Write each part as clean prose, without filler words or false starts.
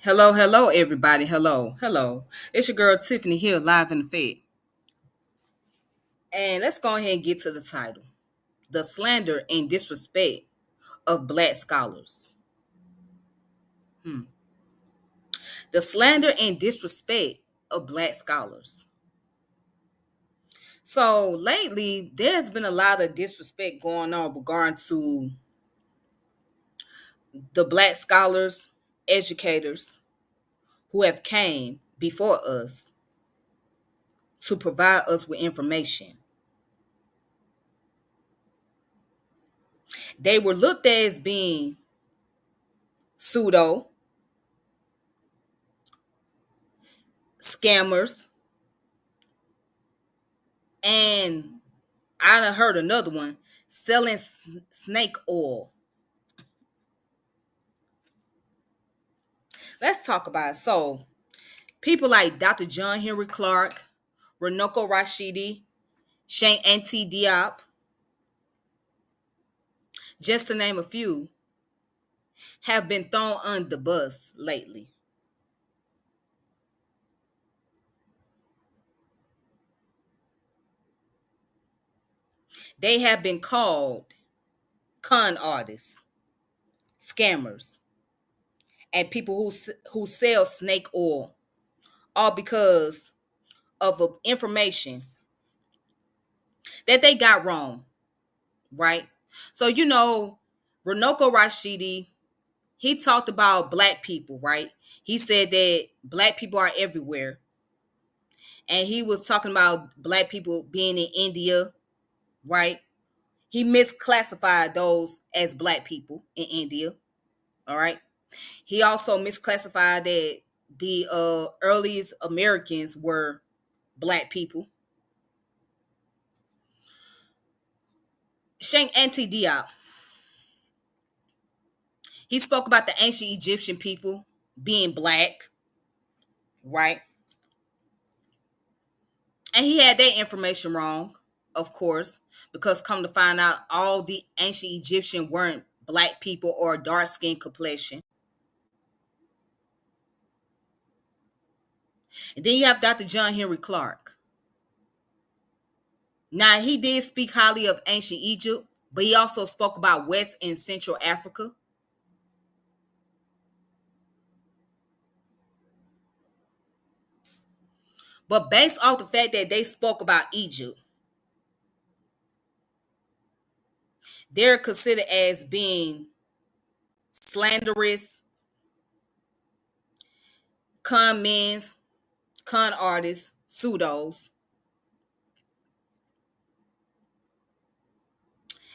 Hello, hello, everybody. Hello, hello. It's your girl Tiffany here, live in the Fed. And let's go ahead and get to the title: The Slander and Disrespect of Black Scholars. Hmm. The slander and disrespect of Black scholars. So lately, there's been a lot of disrespect going on regarding to the Black scholars, educators who have came before us to provide us with information. They were looked at as being pseudo scammers, and I done heard another one selling snake oil. Let's talk about it. So people like Dr. John Henrik Clarke, Runoko Rashidi, Cheikh Ante Diop, just to name a few, have been thrown under the bus lately. They have been called con artists, scammers, and people who sell snake oil, all because of information that they got wrong, right? So Runoko Rashidi, he talked about black people, right? He said that black people are everywhere. And he was talking about black people being in India, right? He misclassified those as black people in India, all right? He also misclassified that the earliest Americans were black people. Cheikh Ante Diop, he spoke about the ancient Egyptian people being black, right? And he had that information wrong, of course, because come to find out, all the ancient Egyptian weren't black people or dark skin complexion. And then you have Dr. John Henry Clarke. Now, he did speak highly of ancient Egypt, but he also spoke about West and Central Africa. But based off the fact that they spoke about Egypt, they're considered as being slanderous, con men's, con artists, pseudos,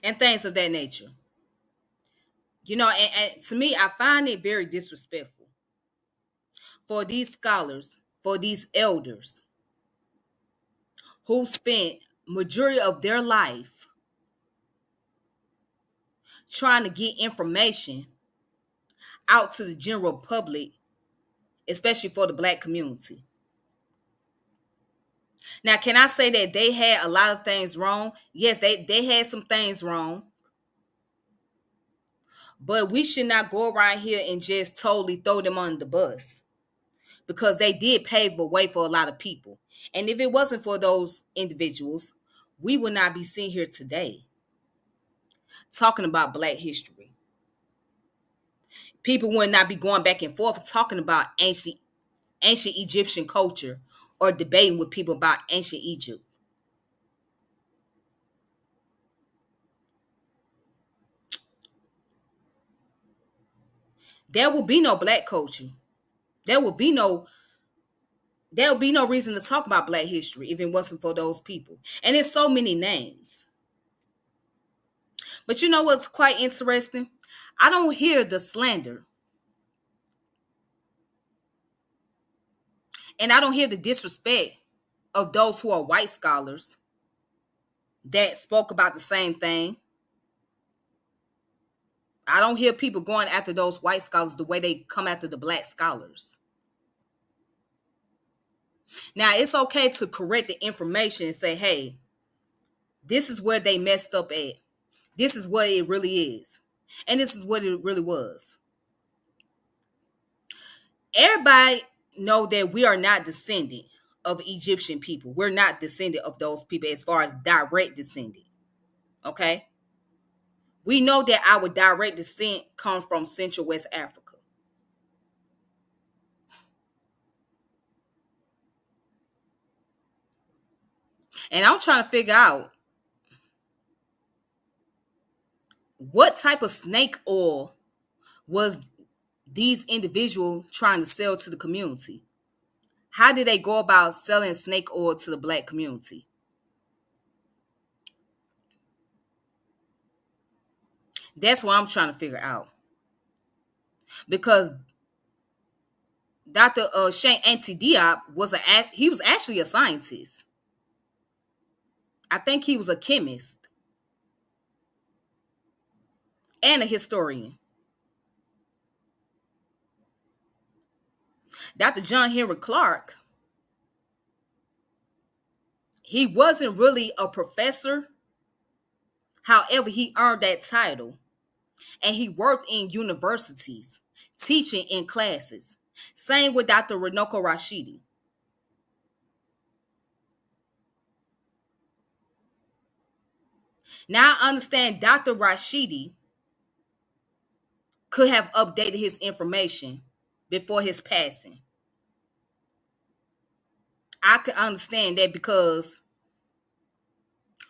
and things of that nature. And to me, I find it very disrespectful for these scholars, for these elders who spent majority of their life trying to get information out to the general public, especially for the black community. Now, can I say that they had a lot of things wrong? Yes, they had some things wrong. But we should not go around here and just totally throw them on the bus, because they did pave the way for a lot of people. And if it wasn't for those individuals, we would not be sitting here today talking about black history. People would not be going back and forth talking about ancient Egyptian culture or debating with people about ancient Egypt. There will be no black culture. There will be no there will be no reason to talk about black history if it wasn't for those people. And it's so many names. But you know what's quite interesting? I don't hear the slander, and I don't hear the disrespect of those who are white scholars that spoke about the same thing. I don't hear people going after those white scholars the way they come after the black scholars. Now, it's okay to correct the information and say, hey, this is where they messed up at. This is what it really is. And this is what it really was. Everybody know that we are not descendant of Egyptian people. We're not descendant of those people as far as direct descendant. Okay? We know that our direct descent comes from Central West Africa. And I'm trying to figure out what type of snake oil was these individuals trying to sell to the community. How did they go about selling snake oil to the black community? That's what I'm trying to figure out. Because Dr. Cheikh Ante Diop he was actually a scientist. I think he was a chemist and a historian. Dr. John Henrik Clarke, he wasn't really a professor. However, he earned that title. And he worked in universities, teaching in classes. Same with Dr. Runoko Rashidi. Now I understand Dr. Rashidi could have updated his information before his passing. I could understand that because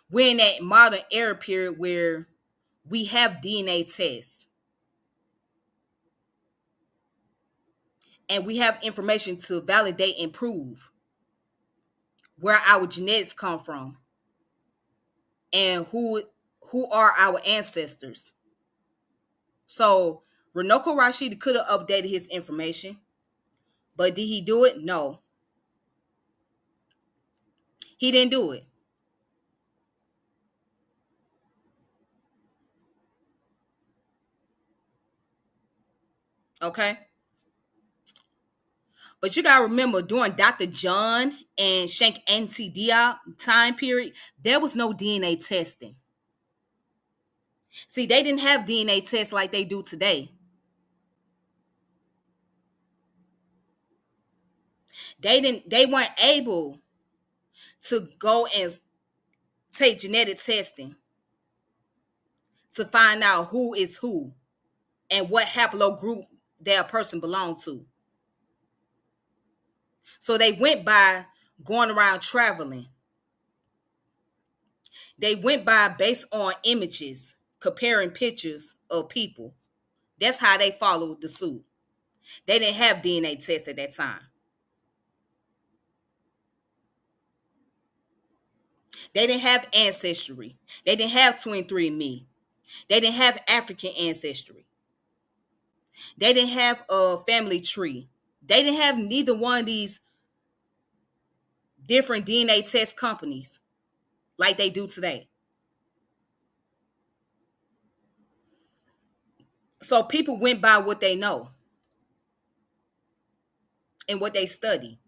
we're in that modern era period where we have DNA tests and we have information to validate and prove where our genetics come from and who are our ancestors. So Runoko Rashidi could have updated his information, but did he do it? No, he didn't do it. Okay. But you gotta remember, during Dr. John and Cheikh Ante Diop time period, there was no DNA testing. See, they didn't have DNA tests like they do today. They weren't able to go and take genetic testing to find out who is who and what haplogroup that person belonged to. So they went by going around traveling. They went by based on images, comparing pictures of people. That's how they followed the suit. They didn't have DNA tests at that time. They didn't have ancestry. They didn't have 23andMe. They didn't have African ancestry. They didn't have a family tree. They didn't have neither one of these different DNA test companies like they do today. So people went by what they know and what they study.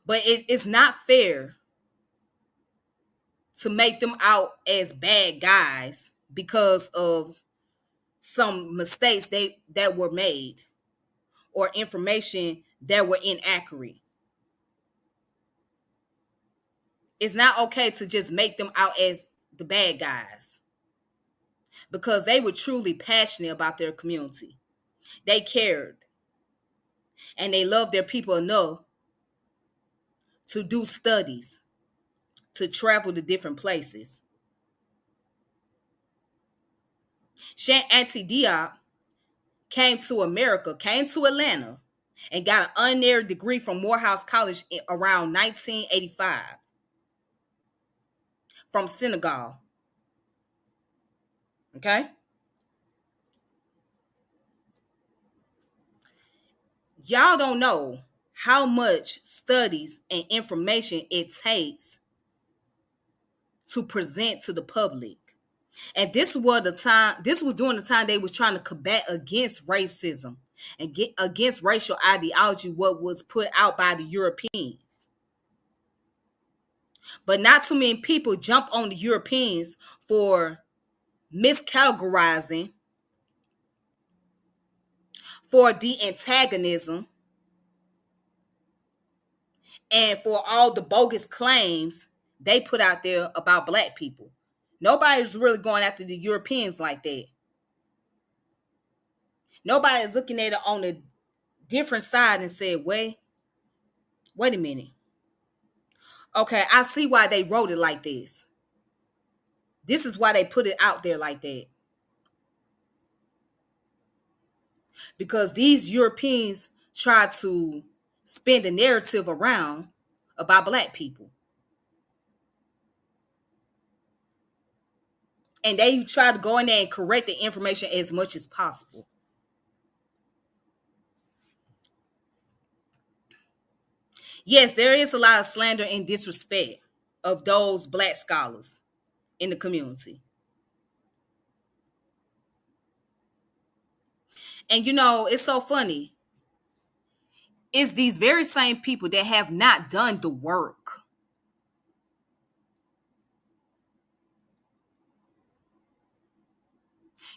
But it's not fair to make them out as bad guys because of some mistakes that were made or information that were inaccurate. It's not okay to just make them out as the bad guys because they were truly passionate about their community. They cared and they loved their people enough to do studies, to travel to different places. Cheikh Ante Diop came to America, came to Atlanta, and got an honorary degree from Morehouse College around 1985 from Senegal. Okay? Y'all don't know how much studies and information it takes to present to the public. And this was during the time they was trying to combat against racism and get against racial ideology, what was put out by the Europeans. But not too many people jump on the Europeans for miscategorizing, for the antagonism and for all the bogus claims they put out there about black people. Nobody's really going after the Europeans like that. Nobody's looking at it on a different side and said, wait a minute. Okay, I see why they wrote it like this. This is why they put it out there like that. Because these Europeans try to spin the narrative around about black people. And they try to go in there and correct the information as much as possible. Yes, there is a lot of slander and disrespect of those black scholars in the community. And it's so funny. It's these very same people that have not done the work.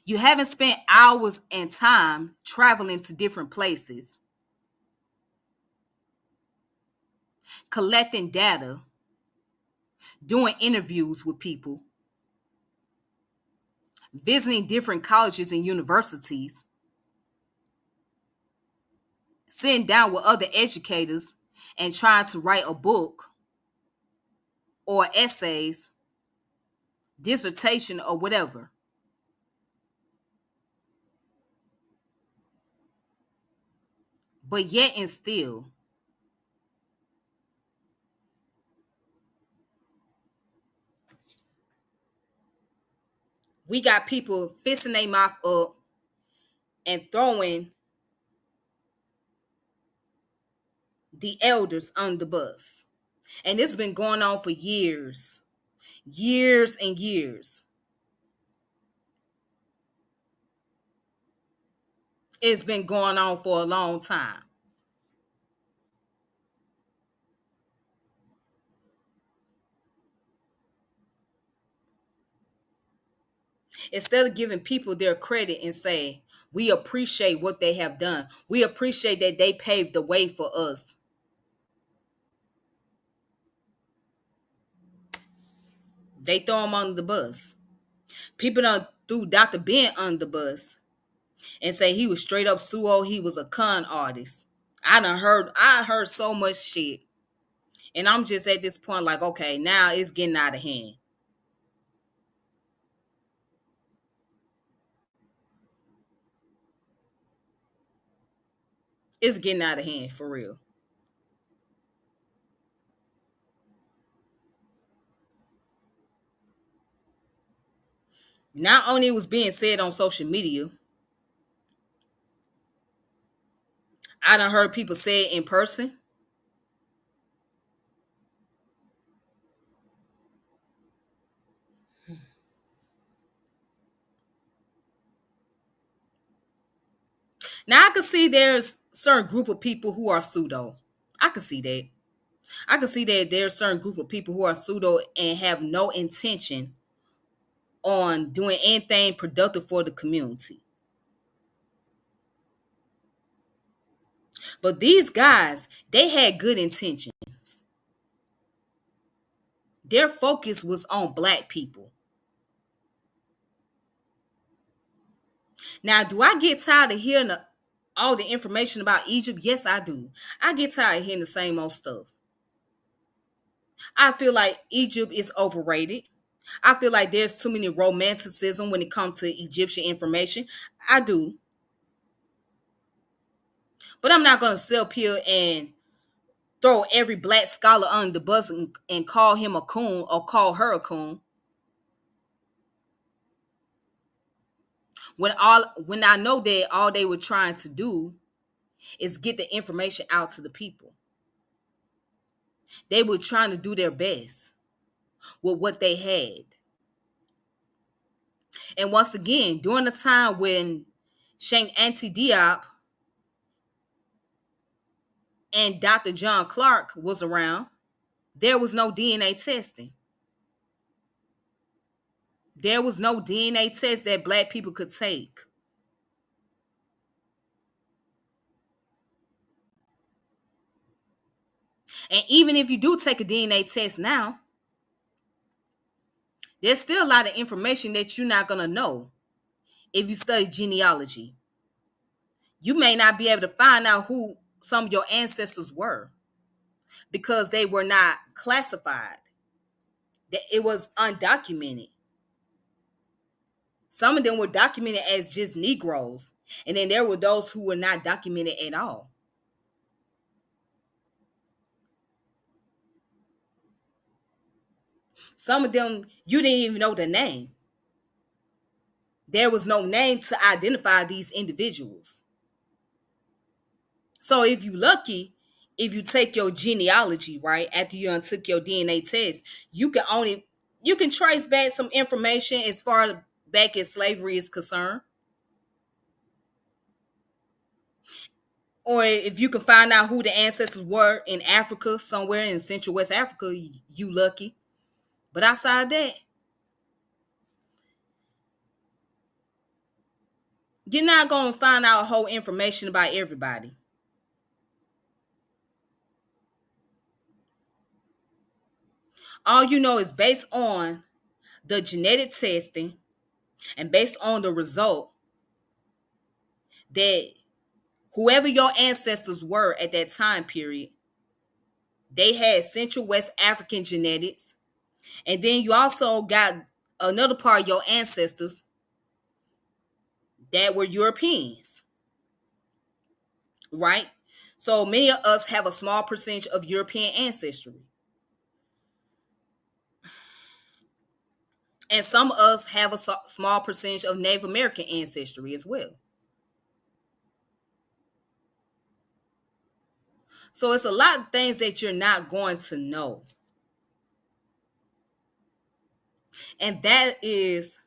You haven't spent hours and time traveling to different places, collecting data, doing interviews with people, visiting different colleges and universities, sitting down with other educators and trying to write a book or essays, dissertation, or whatever. But yet and still, we got people fisting their mouth up and throwing the elders on the bus. And it's been going on for years, years and years. It's been going on for a long time. Instead of giving people their credit and say, we appreciate what they have done. We appreciate that they paved the way for us. They throw them under the bus. People don't threw Dr. Ben under the bus and say he was straight up suo. He was a con artist. I heard so much shit. And I'm just at this point like, okay, now it's getting out of hand. It's getting out of hand for real. Not only it was being said on social media, I done heard people say it in person. Now I can see there's certain group of people who are pseudo. I can see that. I can see that there's certain group of people who are pseudo and have no intention on doing anything productive for the community. But these guys, they had good intentions. Their focus was on black people. Now, do I get tired of hearing all the information about Egypt? Yes, I do. I get tired of hearing the same old stuff. I feel like Egypt is overrated. I feel like there's too many romanticism when it comes to Egyptian information. I do. But I'm not going to sit up here and throw every black scholar on the bus and call him a coon or call her a coon. When I know that all they were trying to do is get the information out to the people. They were trying to do their best with what they had. And once again, during the time when Cheikh Ante Diop and Dr. John Clarke was around, there was no DNA testing. There was no DNA test that black people could take. And even if you do take a DNA test now, there's still a lot of information that you're not going to know if you study genealogy. You may not be able to find out who some of your ancestors were because they were not classified. That it was undocumented. Some of them were documented as just Negroes. And then there were those who were not documented at all. Some of them, you didn't even know the name. There was no name to identify these individuals. So if you lucky, if you take your genealogy, right, after you took your DNA test, you can trace back some information as far back as slavery is concerned. Or if you can find out who the ancestors were in Africa, somewhere in Central West Africa, you lucky. But outside that, you're not going to find out whole information about everybody. All you know is based on the genetic testing and based on the result that whoever your ancestors were at that time period, they had Central West African genetics. And then you also got another part of your ancestors that were Europeans, right? So many of us have a small percentage of European ancestry. And some of us have a small percentage of Native American ancestry as well. So it's a lot of things that you're not going to know. And that is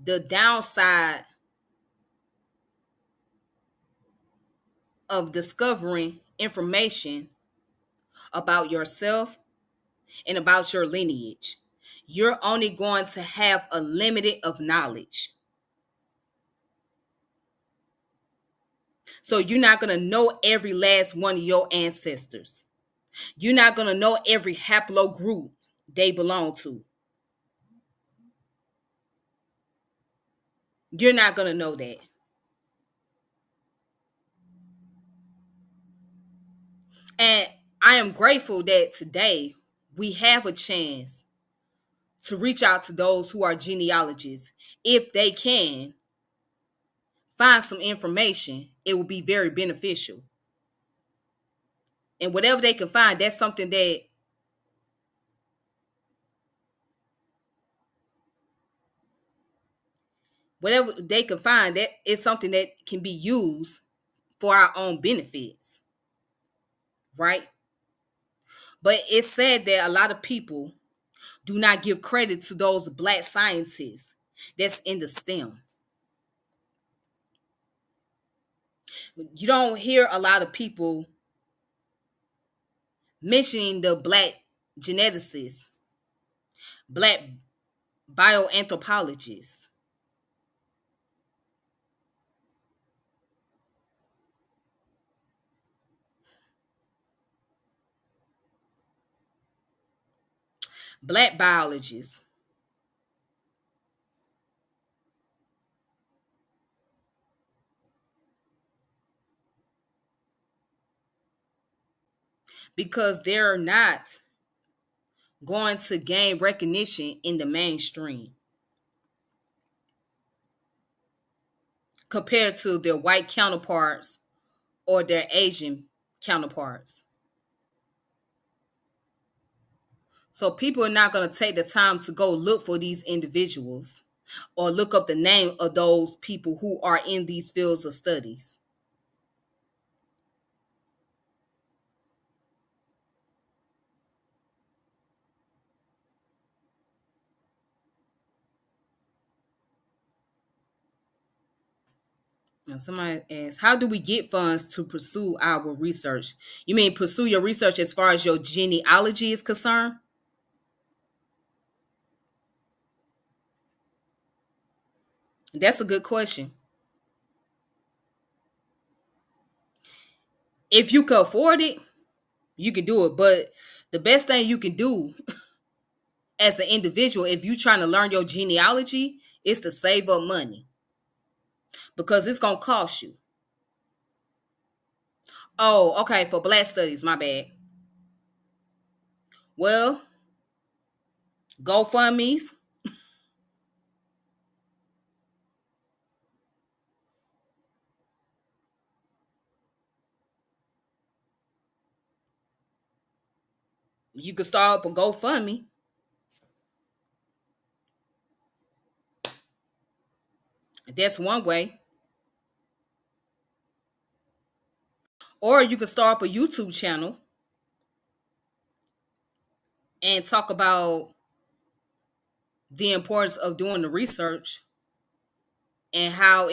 the downside of discovering information about yourself and about your lineage. You're only going to have a limited of knowledge. So you're not going to know every last one of your ancestors. You're not going to know every haplogroup they belong to. You're not going to know that. And I am grateful that today we have a chance to reach out to those who are genealogists. If they can find some information, it will be very beneficial. And whatever they can find, that's something that whatever they can find, that is something that can be used for our own benefits, right? But it's said that a lot of people do not give credit to those Black scientists that's in the STEM. You don't hear a lot of people mentioning the Black geneticists, Black bioanthropologists, Black biologists, because they're not going to gain recognition in the mainstream compared to their white counterparts or their Asian counterparts. So people are not going to take the time to go look for these individuals or look up the name of those people who are in these fields of studies. Now, somebody asks, how do we get funds to pursue our research? You mean pursue your research as far as your genealogy is concerned? That's a good question. If you can afford it, You can do it, but the best thing you can do as an individual, if you're trying to learn your genealogy, is to save up money because it's gonna cost you. Oh, okay, for Black studies, my bad. Well, GoFundMe's. You can start up a GoFundMe. That's one way. Or you can start up a YouTube channel and talk about the importance of doing the research and how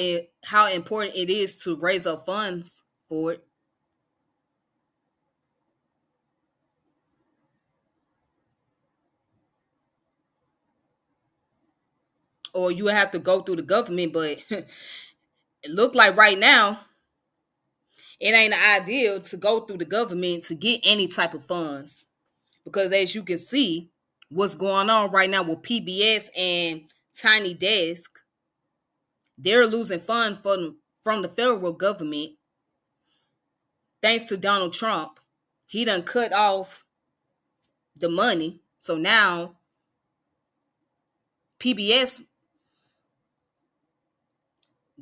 important it is to raise up funds for it. Or you have to go through the government, but it look like right now it ain't ideal to go through the government to get any type of funds because as you can see what's going on right now with PBS and Tiny Desk, they're losing funds from the federal government thanks to Donald Trump. He done cut off the money. So now PBS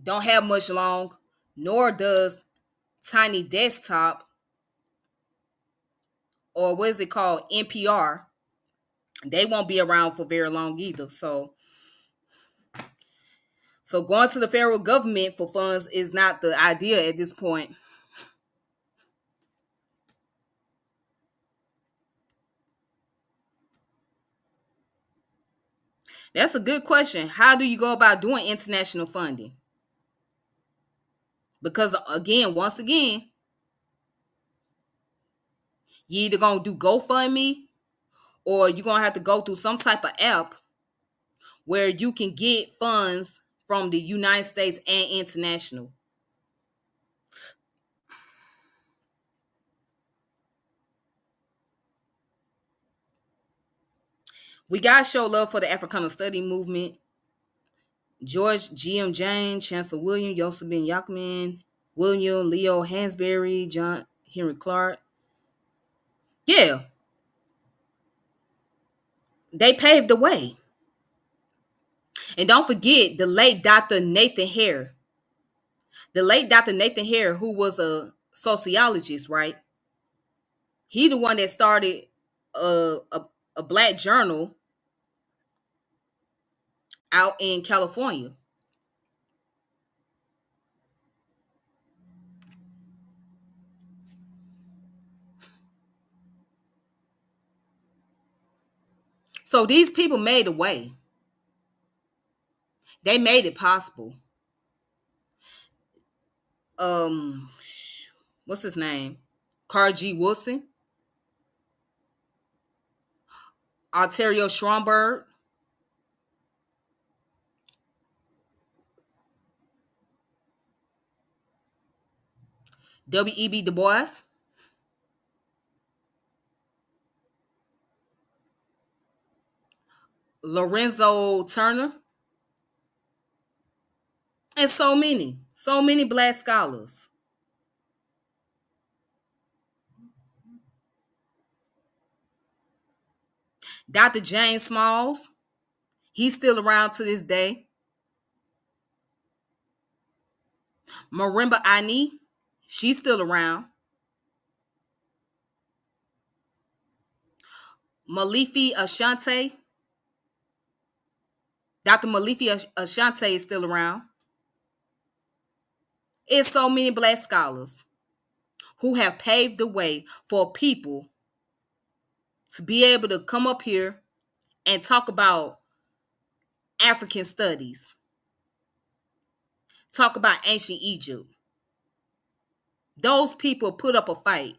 don't have much long, nor does Tiny Desktop, or what is it called, NPR. They won't be around for very long either. So going to the federal government for funds is not the idea at this point. That's a good question. How do you go about doing international funding? Because again, once again, you either gonna do GoFundMe or you're gonna have to go through some type of app where you can get funds from the United States and international. We gotta show love for the Africana Study movement. George G.M. James, Chancellor William, Yosef Ben Yaakman, William Leo Hansberry, John Henrik Clarke. Yeah, they paved the way. And don't forget the late Dr. Nathan Hare. The late Dr. Nathan Hare, who was a sociologist, right? He the one that started a black journal out in California. So these people made a way. They made it possible. Um, what's his name? Carl G. Woodson, Ontario Schomburg, W.E.B. Du Bois, Lorenzo Turner, and so many black scholars. Dr. James Smalls, he's still around to this day. Marimba Ani, she's still around. Malifi Ashante, Dr. Malifi Ashante is still around. It's so many black scholars who have paved the way for people to be able to come up here and talk about African studies, talk about ancient Egypt. Those people put up a fight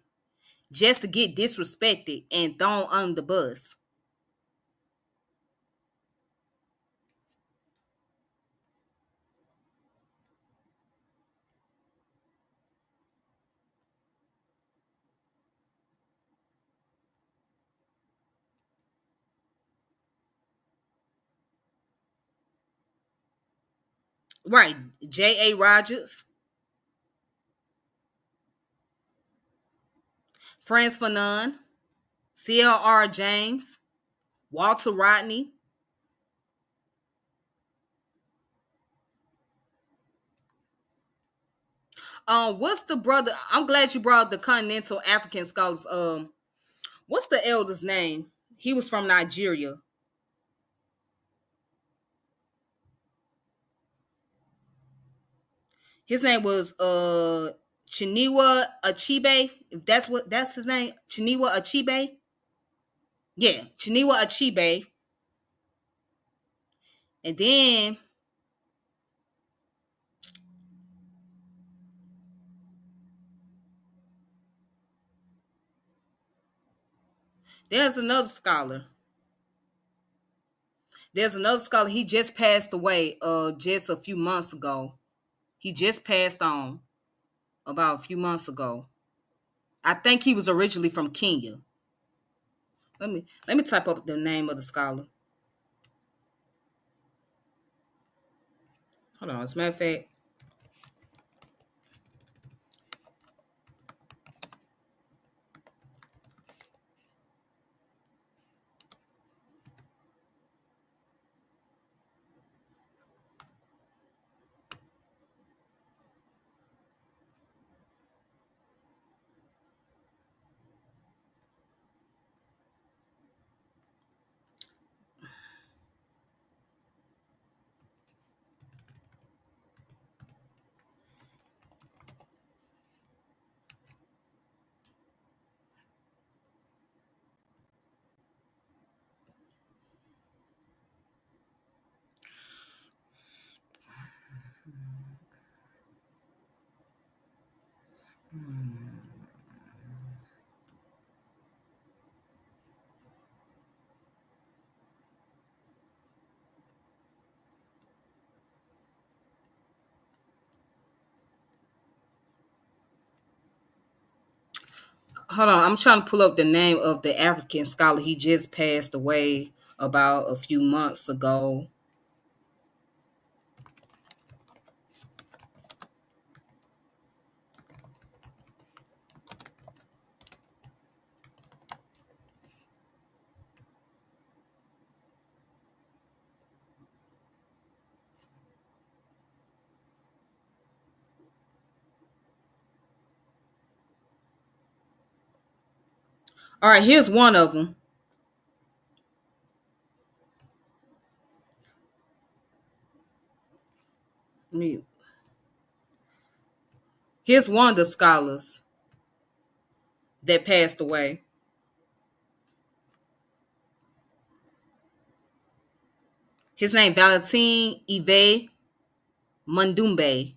just to get disrespected and thrown on the bus. Right. J.A. Rogers, Franz Fanon, C.L.R. James, Walter Rodney. What's the brother? I'm glad you brought up the continental African scholars. What's the elder's name? He was from Nigeria. His name was Chinua Achebe. If that's his name, Chinua Achebe. Yeah, Chinua Achebe. And then there's another scholar. There's another scholar. He just passed away. Just a few months ago. He just passed on about a few months ago. I think he was originally from Kenya. Let me type up the name of the scholar. Hold on. As a matter of fact, hold on. I'm trying to pull up the name of the African scholar. He just passed away about a few months ago. All right, here's one of them. Let me, here's one of the scholars that passed away. His name Valentin Ive Mundumbe.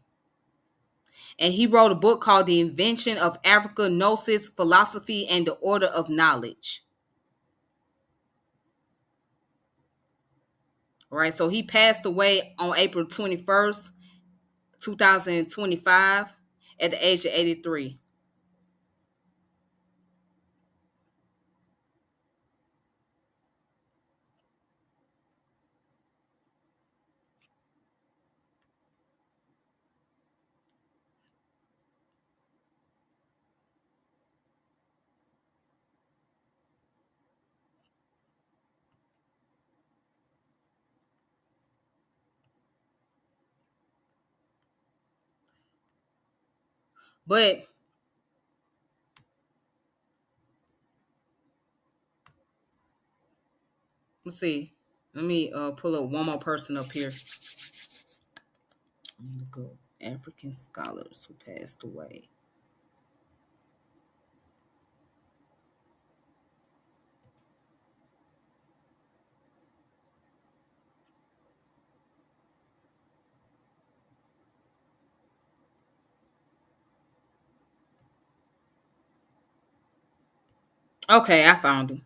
And he wrote a book called The Invention of Africa, Gnosis, Philosophy, and the Order of Knowledge. All right, so he passed away on April 21st, 2025, at the age of 83. But let's see. Let me pull up one more person up here. I'm gonna go African scholars who passed away. Okay, I found him.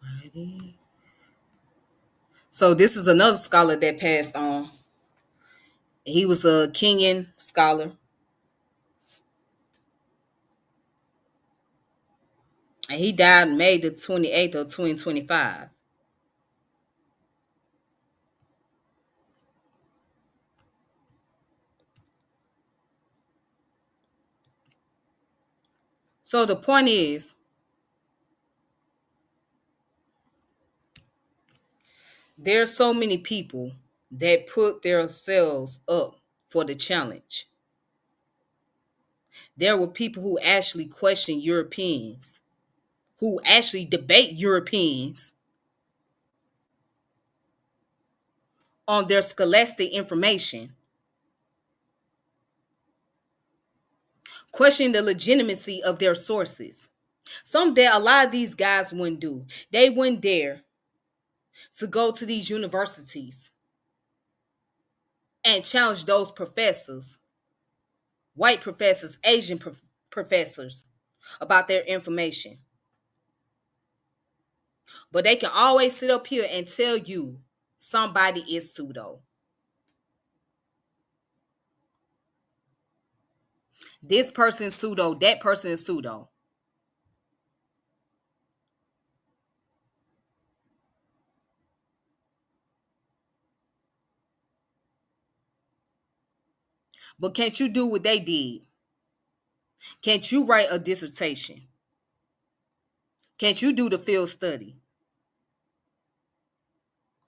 Alrighty. So this is another scholar that passed on. He was a Kenyan scholar, and he died May the 28th of 2025. So the point is, there's so many people that put themselves up for the challenge. There were people who actually question Europeans, who actually debate Europeans on their scholastic information, questioning the legitimacy of their sources. Some that a lot of these guys wouldn't do. They wouldn't dare to go to these universities and challenge those professors, white professors, Asian professors, about their information. But they can always sit up here and tell you somebody is pseudo. This person is pseudo, that person is pseudo. But can't you do what they did? Can't you write a dissertation? Can't you do the field study?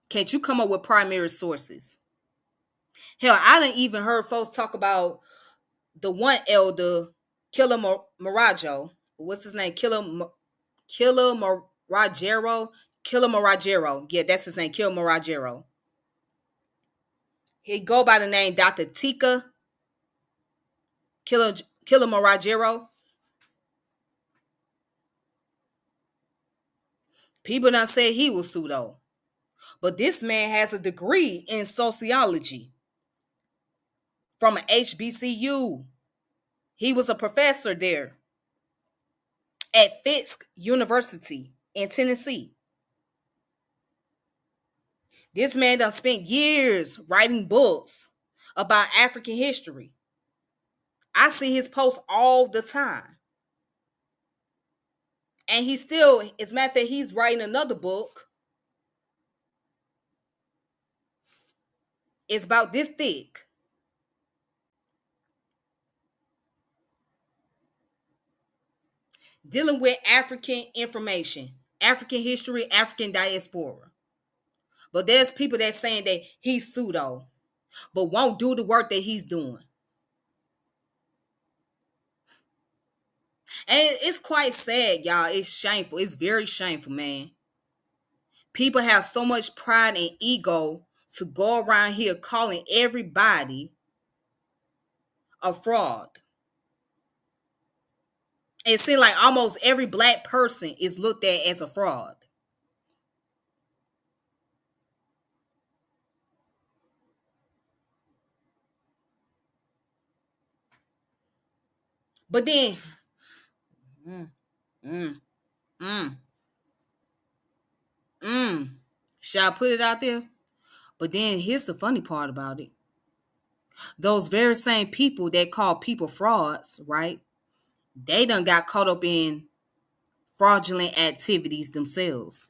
Can't you come up with primary sources? Hell, I didn't even heard folks talk about the one elder, Killer Marajo. What's his name? Killer Marajero. Killer Marajero. Yeah, that's his name. Killer Marajero. He go by the name Dr. Tika Killer Killer Marajero. People done said he was pseudo. But this man has a degree in sociology from an HBCU. He was a professor there at Fisk University in Tennessee. This man done spent years writing books about African history. I see his posts all the time. And he still, as a matter of fact, he's writing another book. It's about this thick. Dealing with African information, African history, African diaspora. But there's people that saying that he's pseudo, but won't do the work that he's doing. And it's quite sad, y'all. It's shameful. It's very shameful, man. People have so much pride and ego to go around here calling everybody a fraud. It seems like almost every black person is looked at as a fraud. But then, mm, mm, mm, mm, should I put it out there? But then here's the funny part about it. Those very same people that call people frauds, right? They done got caught up in fraudulent activities themselves.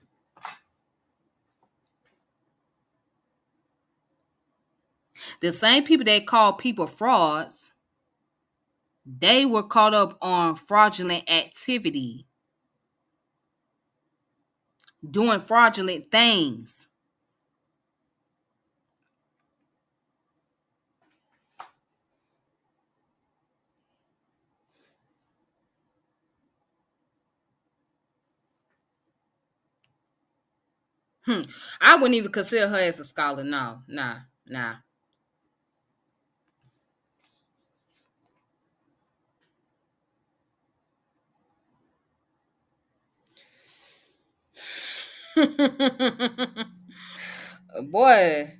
The same people that call people frauds, they were caught up on fraudulent activity, doing fraudulent things. Hmm. I wouldn't even consider her as a scholar. No, nah, nah. Boy,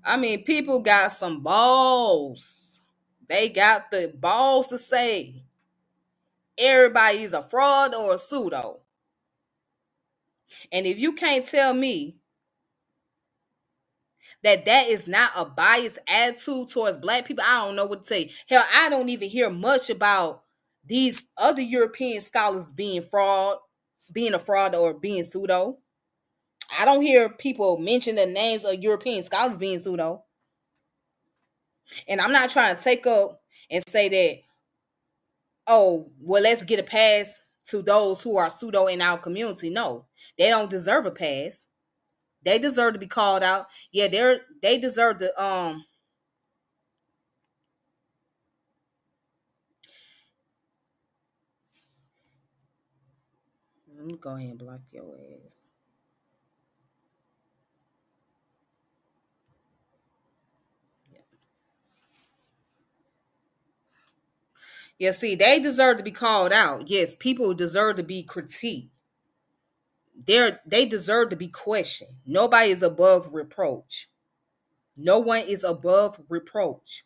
I mean, people got some balls. They got the balls to say everybody is a fraud or a pseudo. And if you can't tell me that is not a biased attitude towards black people, I don't know what to say. Hell, I don't even hear much about these other European scholars being a fraud or being pseudo. I don't hear people mention the names of European scholars being pseudo. And I'm not trying to take up and say that, oh, well, let's get a pass to those who are pseudo in our community. No, they don't deserve a pass. They deserve to be called out. Yeah, they deserve to let me go ahead and block your ass. Yeah, see, they deserve to be called out. Yes, people deserve to be critiqued. They deserve to be questioned. Nobody is above reproach. No one is above reproach.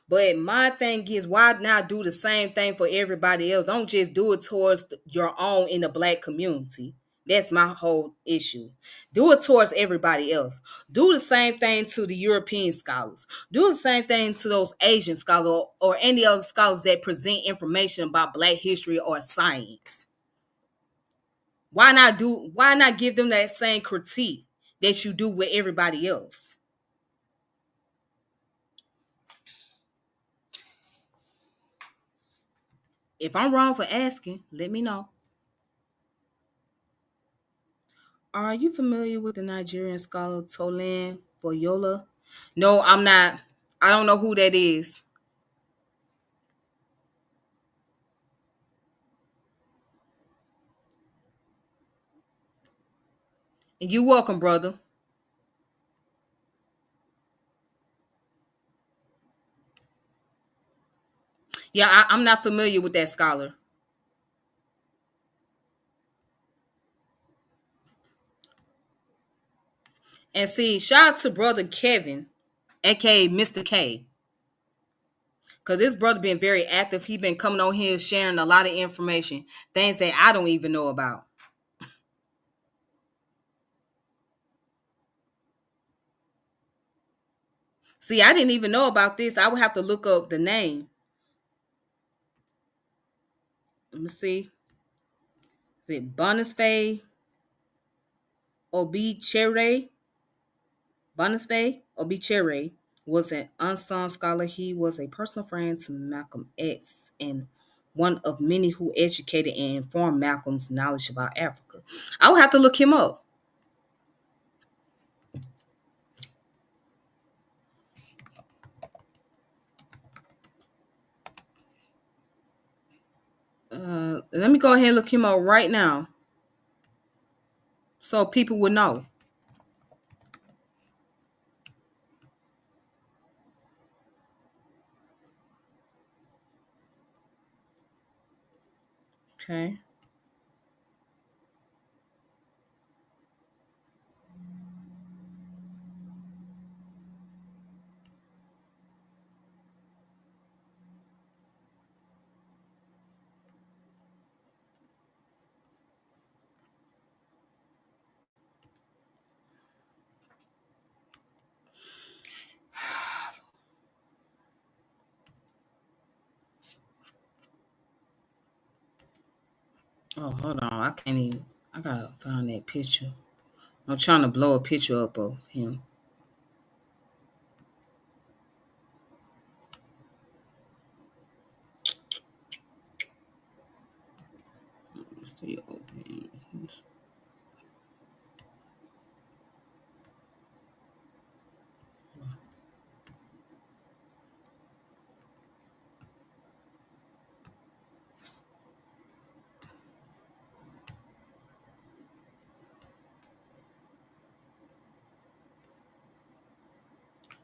But my thing is, why not do the same thing for everybody else? Don't just do it towards your own in the black community. That's my whole issue. Do it towards everybody else. Do the same thing to the European scholars. Do the same thing to those Asian scholars or any other scholars that present information about black history or science. Why not give them that same critique that you do with everybody else? If I'm wrong for asking, let me know. Are you familiar with the Nigerian scholar Tolan Foyola? No, I'm not. I don't know who that is. And you welcome, brother. Yeah, I'm not familiar with that scholar. And see, shout out to brother Kevin, aka Mr. K. Cause this brother been very active. He been coming on here sharing a lot of information, things that I don't even know about. See, I didn't even know about this. I would have to look up the name. Let me see. Is it Boniface Obichere? Boniface Obichere was an unsung scholar. He was a personal friend to Malcolm X and one of many who educated and informed Malcolm's knowledge about Africa. I would have to look him up. Let me go ahead and look him up right now so people would know. Okay. Oh, hold on. I can't even. I gotta find that picture. I'm trying to blow a picture up of him.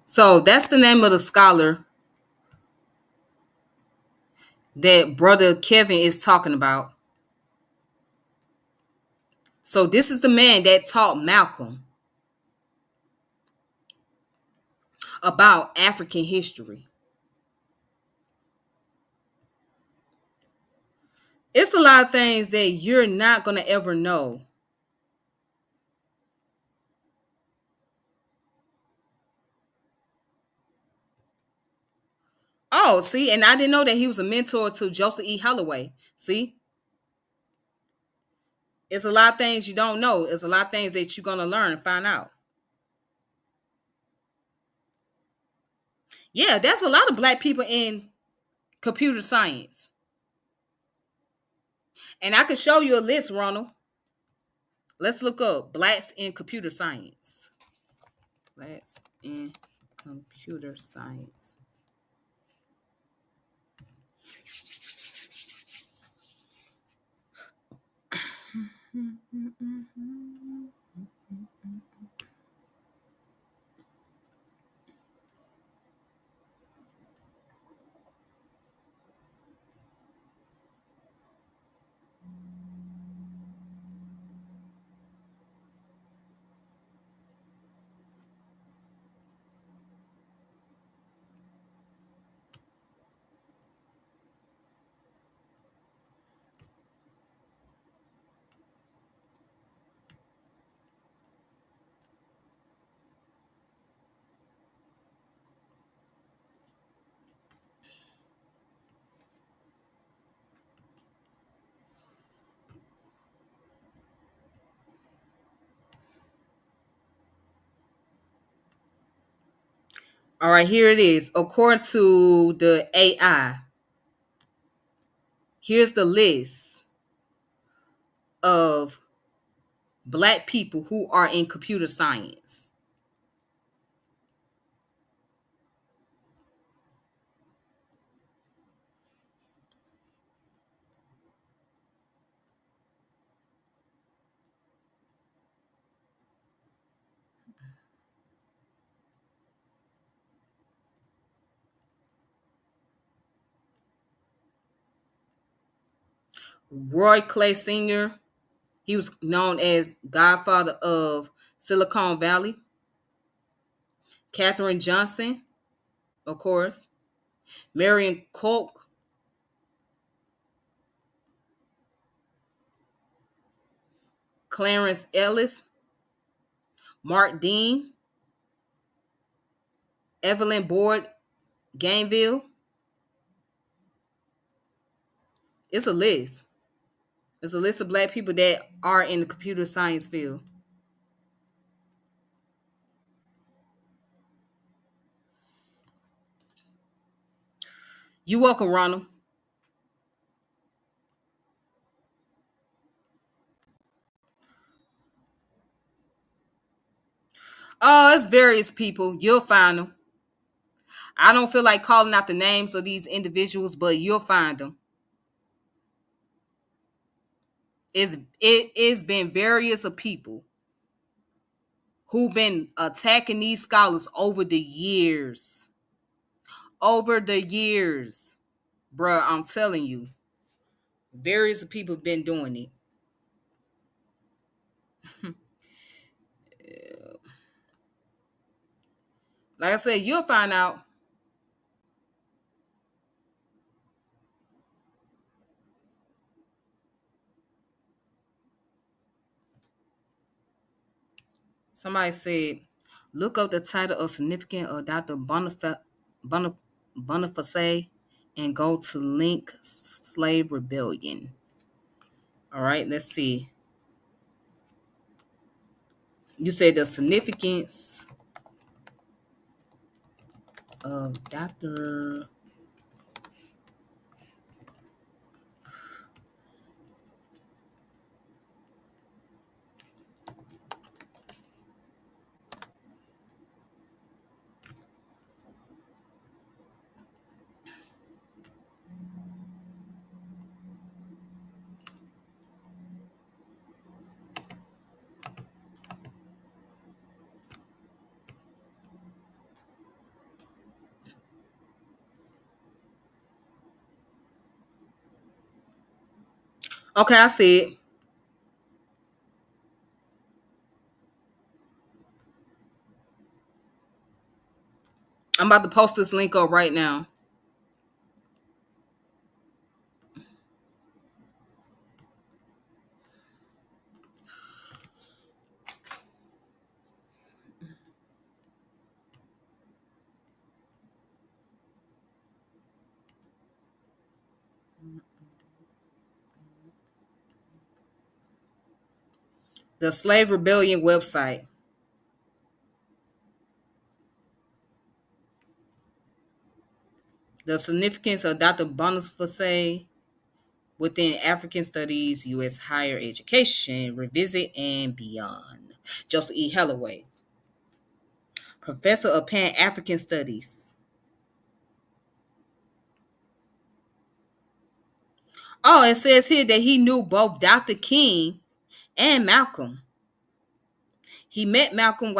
So that's the name of the scholar that brother Kevin is talking about. So this is the man that taught Malcolm about African history. It's a lot of things that you're not going to ever know Oh, see, and I didn't know that he was a mentor to Joseph E. Holloway. See, it's a lot of things you don't know. It's a lot of things that you're gonna learn and find out. Yeah, there's a lot of black people in computer science, and I could show you a list, Ronald. Let's look up blacks in computer science. Blacks in computer science. All right, here it is. According to the AI, here's the list of black people who are in computer science. Roy Clay Sr., he was known as Godfather of Silicon Valley. Katherine Johnson, of course. Marion Koch. Clarence Ellis. Mark Dean. Evelyn Board Gainville. It's a list. It's a list of black people that are in the computer science field. You welcome, Ronald. Oh, it's various people. You'll find them. I don't feel like calling out the names of these individuals, but you'll find them. It's been various of people who've been attacking these scholars over the years. Over the years. Bruh, I'm telling you. Various people have been doing it. Like I said, you'll find out. Somebody said, look up the title of significant of Dr. Boniface and go to link slave rebellion. All right, let's see. You said the significance of Dr. Okay, I see it. I'm about to post this link up right now. The Slave Rebellion website. The significance of Dr. Boniface within African Studies, U.S. Higher Education, Revisit, and Beyond. Joseph E. Holloway, Professor of Pan African Studies. Oh, it says here that he knew both Dr. King and Malcolm. He met Malcolm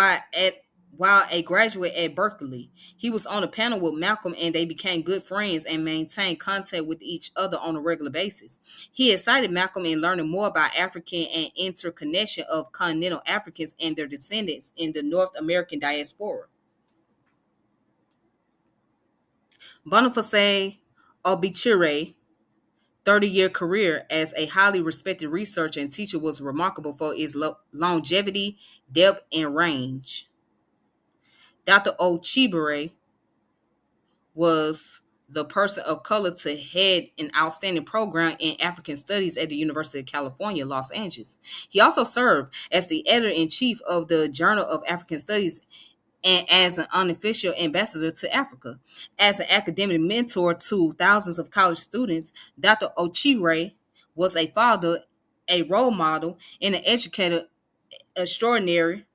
while a graduate at Berkeley. He was on a panel with Malcolm and they became good friends and maintained contact with each other on a regular basis. He excited Malcolm in learning more about African and interconnection of continental Africans and their descendants in the North American diaspora. Boniface Obichire 30-year career as a highly respected researcher and teacher was remarkable for its longevity, depth, and range. Dr. Ochibere was the person of color to head an outstanding program in African Studies at the University of California, Los Angeles. He also served as the editor-in-chief of the Journal of African Studies and as an unofficial ambassador to Africa. As an academic mentor to thousands of college students, Dr. Ochire was a father, a role model, and an educator extraordinary.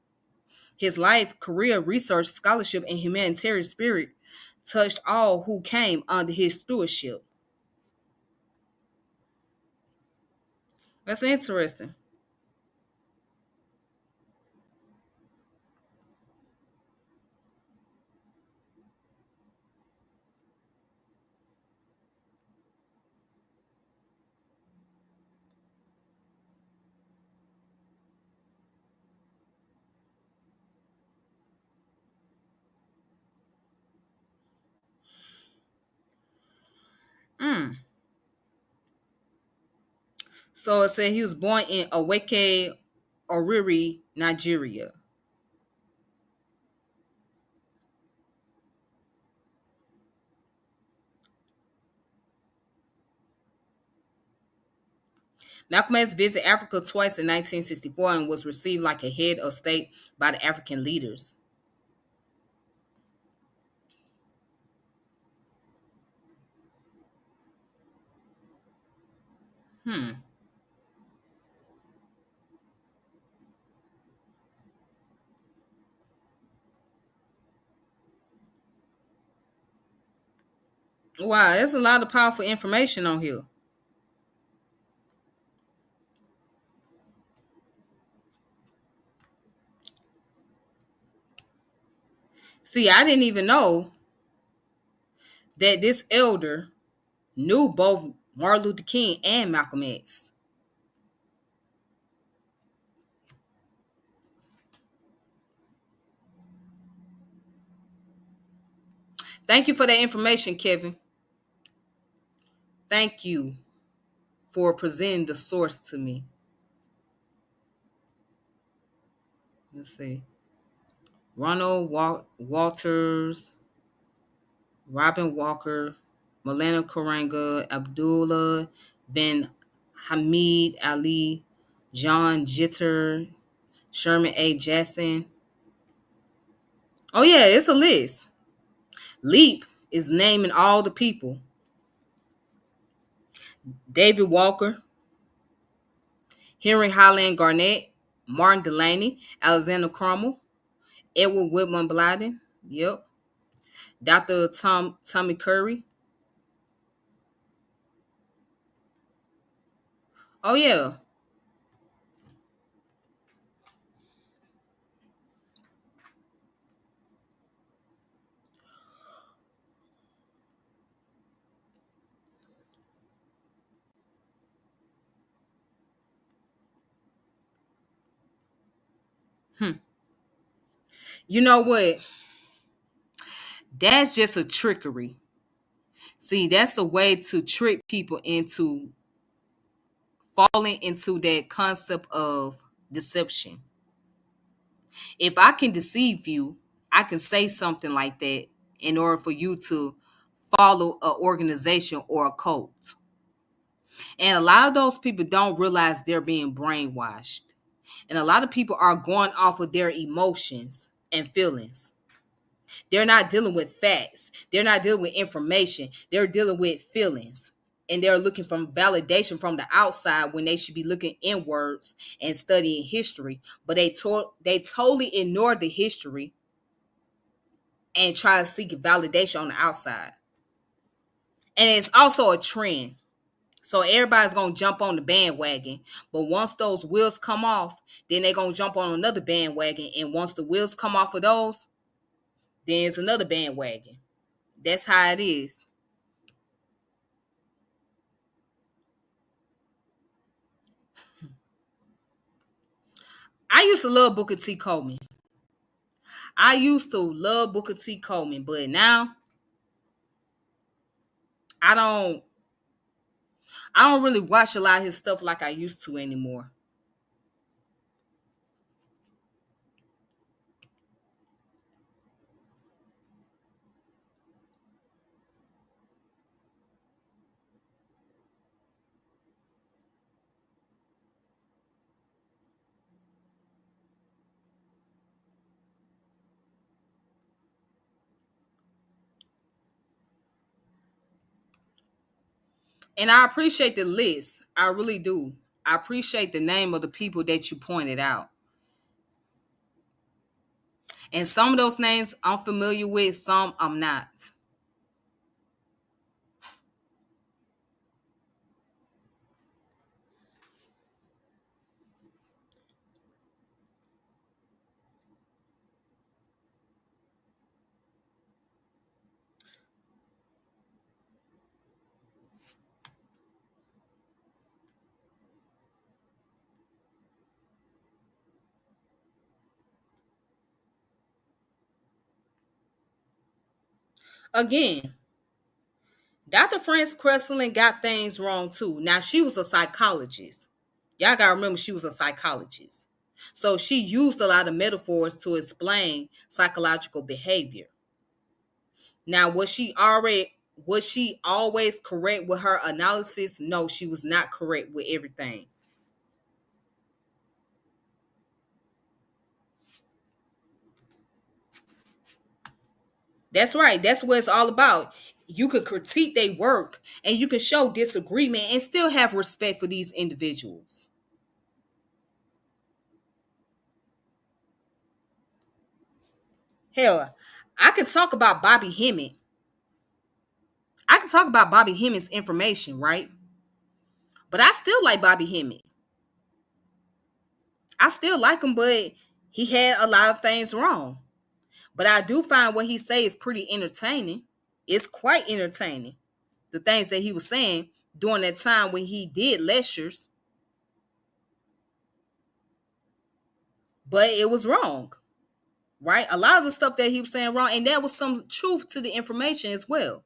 His life, career, research, scholarship, and humanitarian spirit touched all who came under his stewardship. That's interesting. Mm. So it said he was born in Aweke, Oriri, Nigeria. Malcolm X visited Africa twice in 1964 and was received like a head of state by the African leaders. Hmm. Wow, there's a lot of powerful information on here. See, I didn't even know that this elder knew both Martin Luther King and Malcolm X. Thank you for that information, Kevin. Thank you for presenting the source to me. Let's see. Ronald Walters, Robin Walker, Milena Karanga, Abdullah Ben Hamid Ali, John Jitter, Sherman A. Jackson. Oh, yeah, it's a list. Leap is naming all the people. David Walker, Henry Highland Garnett, Martin Delaney, Alexander Crummell, Edward Whitman Blyden. Yep. Dr. Tommy Curry. Oh, yeah. Hmm. You know what? That's just a trickery. See, that's a way to trick people into falling into that concept of deception. If I can deceive you, I can say something like that in order for you to follow an organization or a cult. And a lot of those people don't realize they're being brainwashed. And a lot of people are going off of their emotions and feelings. They're not dealing with facts. They're not dealing with information. They're dealing with feelings. And they're looking for validation from the outside when they should be looking inwards and studying history. But they totally ignore the history and try to seek validation on the outside. And it's also a trend. So everybody's going to jump on the bandwagon. But once those wheels come off, then they're going to jump on another bandwagon. And once the wheels come off of those, then it's another bandwagon. That's how it is. I used to love Booker T. Coleman. I used to love Booker T. Coleman, but now I don't I don't really watch a lot of his stuff like I used to anymore. And I appreciate the list. I really do. I appreciate the name of the people that you pointed out. And some of those names I'm familiar with, some I'm not. Again, Dr. France Cresseland got things wrong too. Now, she was a psychologist. Y'all got to remember she was a psychologist. So she used a lot of metaphors to explain psychological behavior. Now, was she always correct with her analysis? No, she was not correct with everything. That's right. That's what it's all about. You could critique their work and you can show disagreement and still have respect for these individuals. Hell, I could talk about Bobby Hemmett. I can talk about Bobby Hemmett's information, right? But I still like Bobby Hemmett. I still like him, but he had a lot of things wrong. But I do find what he say is pretty entertaining. It's quite entertaining. The things that he was saying during that time when he did lectures, but it was wrong, right? A lot of the stuff that he was saying wrong, and there was some truth to the information as well.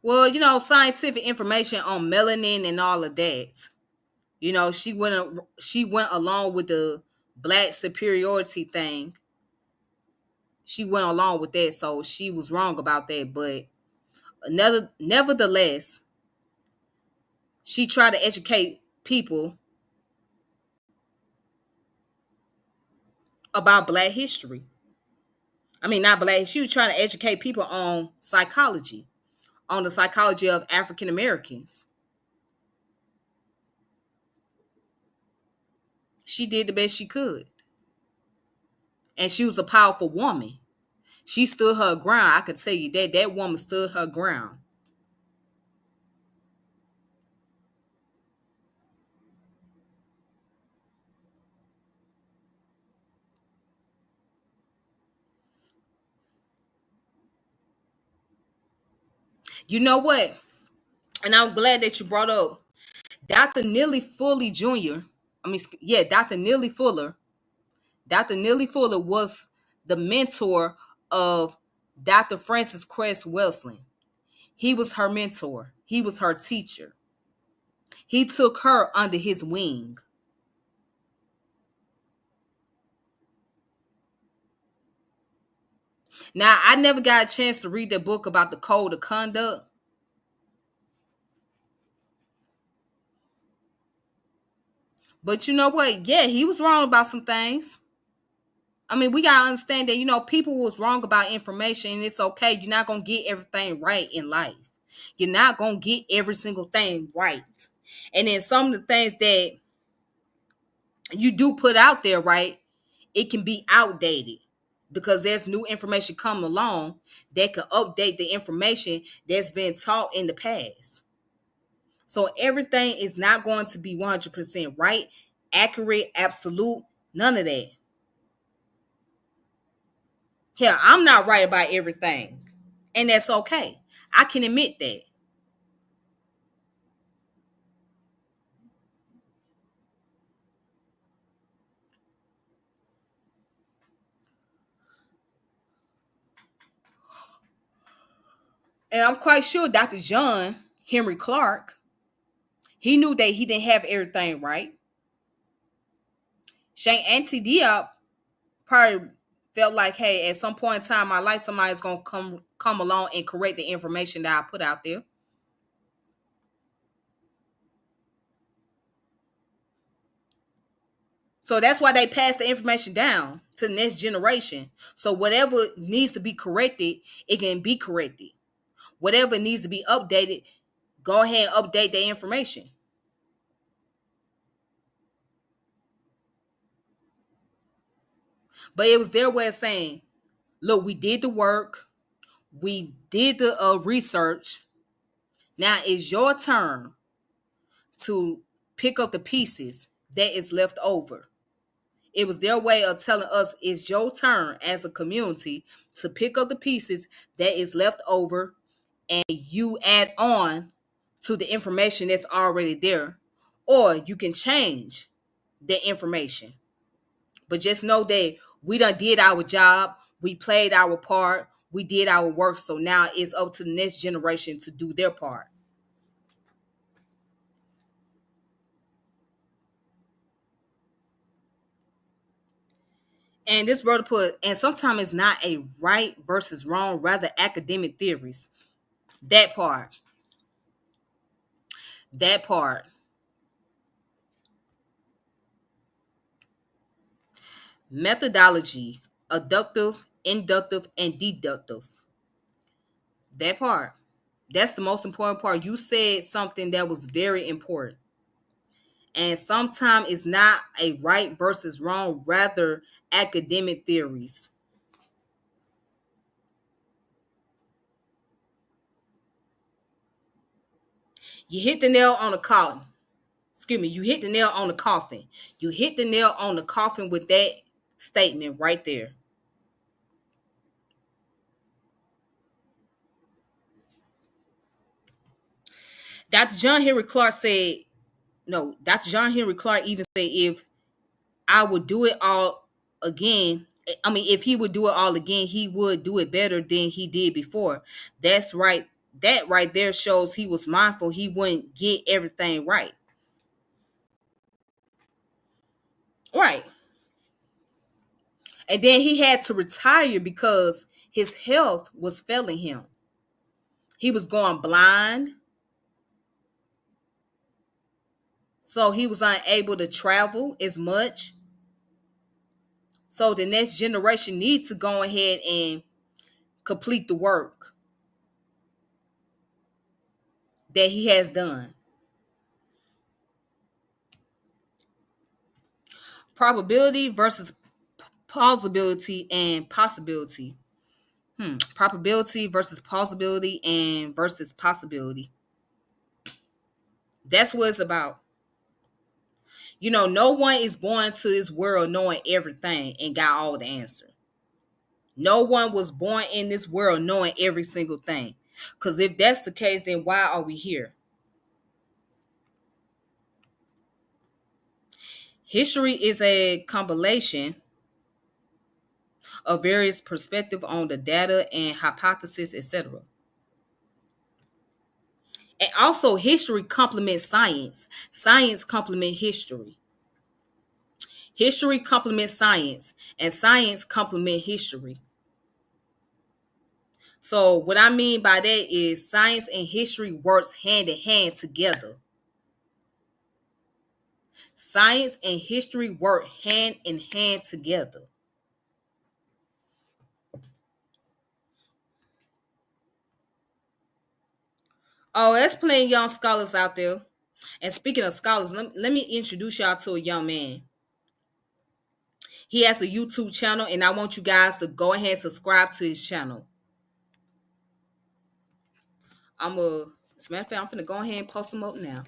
Well, scientific information on melanin and all of that. She went along with the black superiority thing. She went along with that, so she was wrong about that. But nevertheless, she tried to educate people about black history. I mean, not black. She was trying to educate people on psychology, on the psychology of African Americans. She did the best she could, and she was a powerful woman. She stood her ground. I could tell you that woman stood her ground. You know what? And I'm glad that you brought up Dr. Neely Fuller Jr. Yeah, Dr. Neely Fuller. Dr. Neely Fuller was the mentor of Dr. Francis Cress Welsing. He was her mentor. He was her teacher. He took her under his wing. Now, I never got a chance to read the book about the code of conduct. But you know what? Yeah, he was wrong about some things. I mean, we gotta understand that, people was wrong about information, and it's okay. You're not gonna get everything right in life. You're not gonna get every single thing right. And then some of the things that you do put out there, right, it can be outdated because there's new information coming along that could update the information that's been taught in the past. So everything is not going to be 100% right, accurate, absolute, none of that. Hell, I'm not right about everything, and that's okay. I can admit that. And I'm quite sure Dr. John Henry Clarke, he knew that he didn't have everything right. Cheikh Ante Diop probably felt like, hey, at some point in time in my life, somebody's gonna come along and correct the information that I put out there. So that's why they pass the information down to the next generation. So whatever needs to be corrected, it can be corrected. Whatever needs to be updated, go ahead and update the information. But it was their way of saying, look, we did the work, we did the research. Now it's your turn to pick up the pieces that is left over. It was their way of telling us it's your turn as a community to pick up the pieces that is left over, and you add on to the information that's already there, or you can change the information. But just know that we done did our job, we played our part, we did our work, so now it's up to the next generation to do their part. And this brother put, and sometimes it's not a right versus wrong, rather academic theories. That part. That part. Methodology, adductive, inductive, and deductive. That part. That's the most important part. You said something that was very important. And sometimes it's not a right versus wrong, rather academic theories. You hit the nail on the coffin. Excuse me, you hit the nail on the coffin. You hit the nail on the coffin with that statement right there. Dr. John Henry Clarke said, no, Dr. John Henry Clarke even said, if I would do it all again, I mean, if he would do it all again, he would do it better than he did before. That's right. That right there shows he was mindful. He wouldn't get everything right. Right. And then he had to retire because his health was failing him. He was going blind. So he was unable to travel as much. So the next generation needs to go ahead and complete the work that he has done. Probability versus plausibility and possibility. Probability versus plausibility and versus possibility. That's what it's about. No one is born to this world knowing everything and got all the answer. No one was born in this world knowing every single thing. Because if that's the case, then why are we here? History is a compilation of various perspectives on the data and hypotheses, etc. And also history complements science. Science complements history. History complements science, and science complements history. So what I mean by that is science and history works hand in hand together. Science and history work hand in hand together. Oh, there's plenty of young scholars out there. And speaking of scholars, let me introduce y'all to a young man. He has a YouTube channel, and I want you guys to go ahead and subscribe to his channel. As a matter of fact, I'm finna go ahead and post him up now.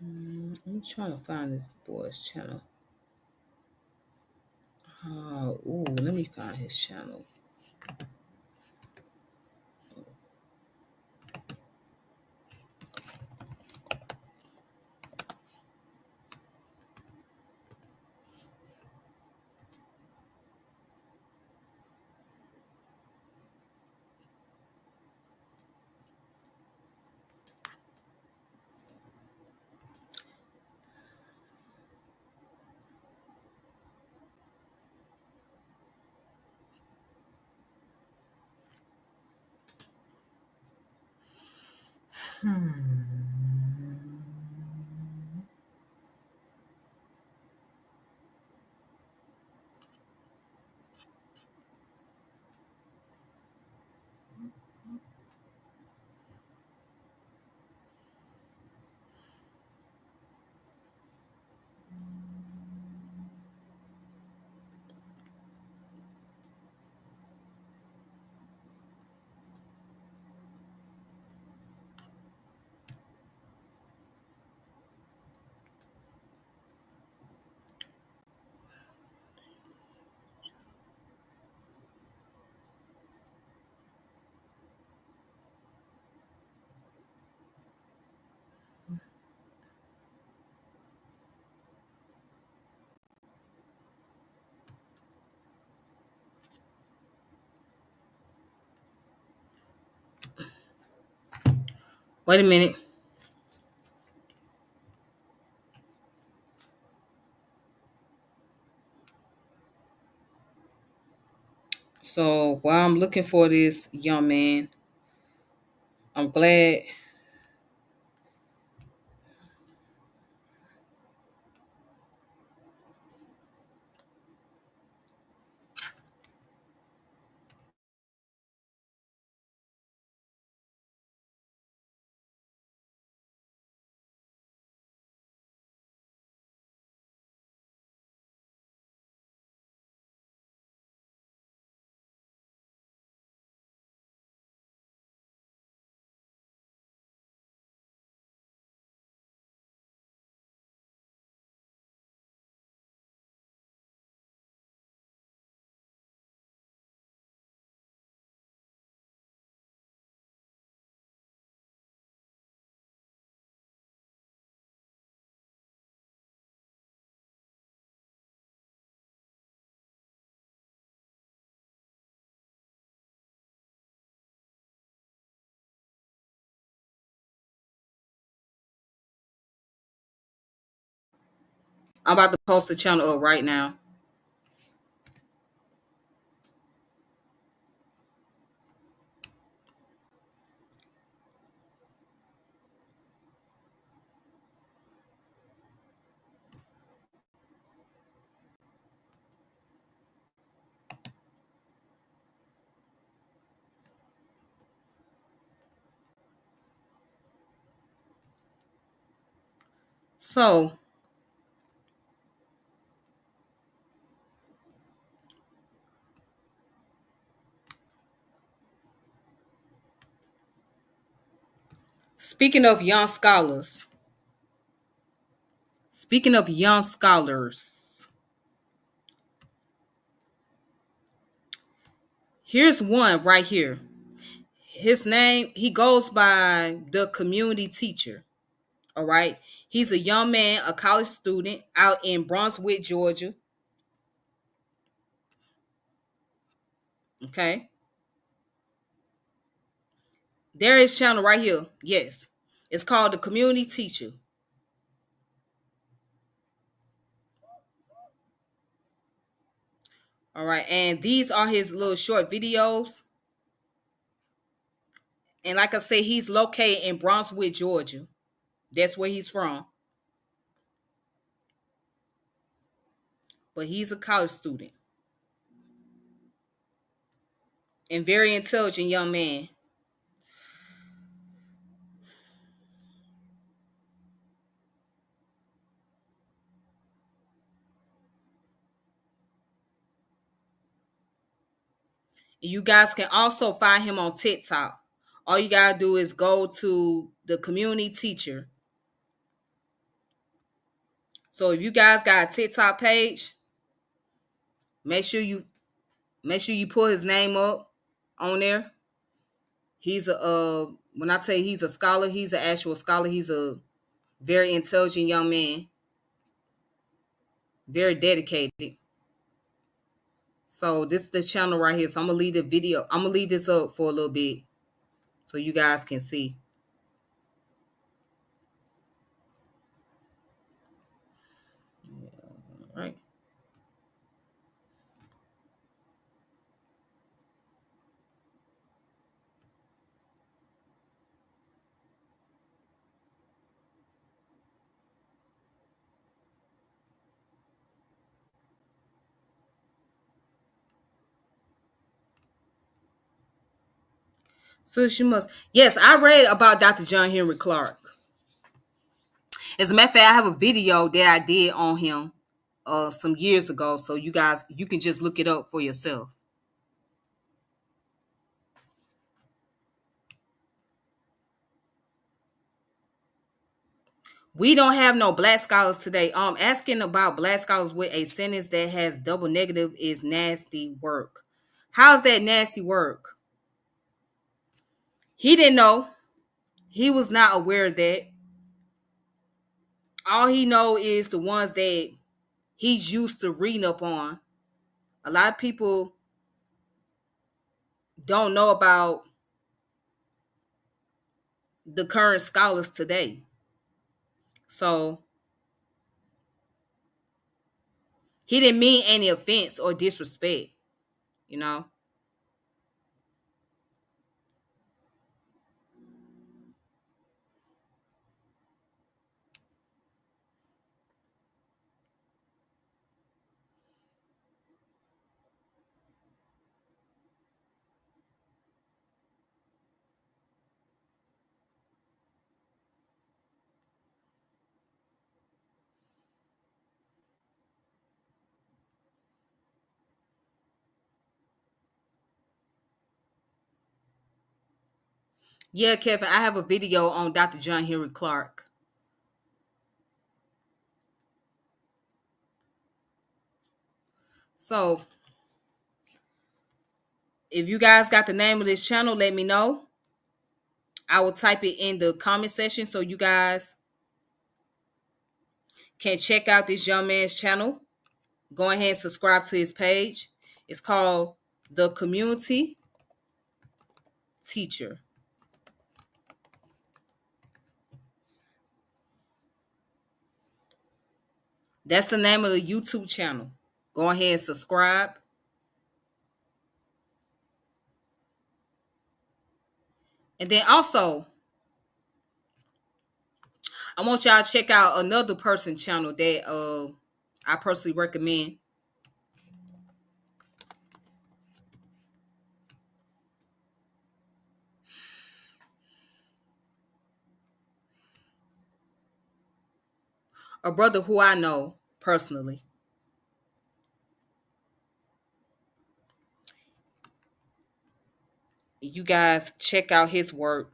I'm trying to find this boy's channel. Let me find his channel. Wait a minute. So while I'm looking for this young man, I'm glad. I'm about to post the channel up right now. So Speaking of young scholars, speaking of young scholars, here's one right here. His name, he goes by the community teacher. All right. He's a young man, a college student out in Brunswick, Georgia. Okay. There is channel right here. Yes. It's called the community teacher. All right. And these are his little short videos. And like I say, he's located in Brunswick, Georgia. That's where he's from. But he's a college student and very intelligent young man. You guys can also find him on TikTok. All you gotta do is go to the community teacher. So if you guys got a TikTok page, make sure you pull his name up on there. He's a when I say he's a scholar, he's an actual scholar. He's a very intelligent young man, very dedicated. So this is the channel right here. So I'm gonna leave the video. I'm gonna leave this up for a little bit so you guys can see. All right. So she must. Yes, I read about Dr. John Henrik Clarke. As a matter of fact, I have a video that I did on him some years ago. So you guys, you can just look it up for yourself. We don't have no black scholars today. Asking about black scholars with a sentence that has double negative is nasty work. How's that nasty work? He didn't know. He was not aware of that. All he know is the ones that he's used to reading up on. A lot of people don't know about the current scholars today. So he didn't mean any offense or disrespect, you know. Yeah, Kevin, I have a video on Dr. John Henrik Clarke. So if you guys got the name of this channel, let me know. I will type it in the comment section so you guys can check out this young man's channel. Go ahead and subscribe to his page. It's called The Community Teacher. That's the name of the YouTube channel. Go ahead and subscribe. And then also, I want y'all to check out another person's channel that I personally recommend. A brother who I know personally. You guys check out his work.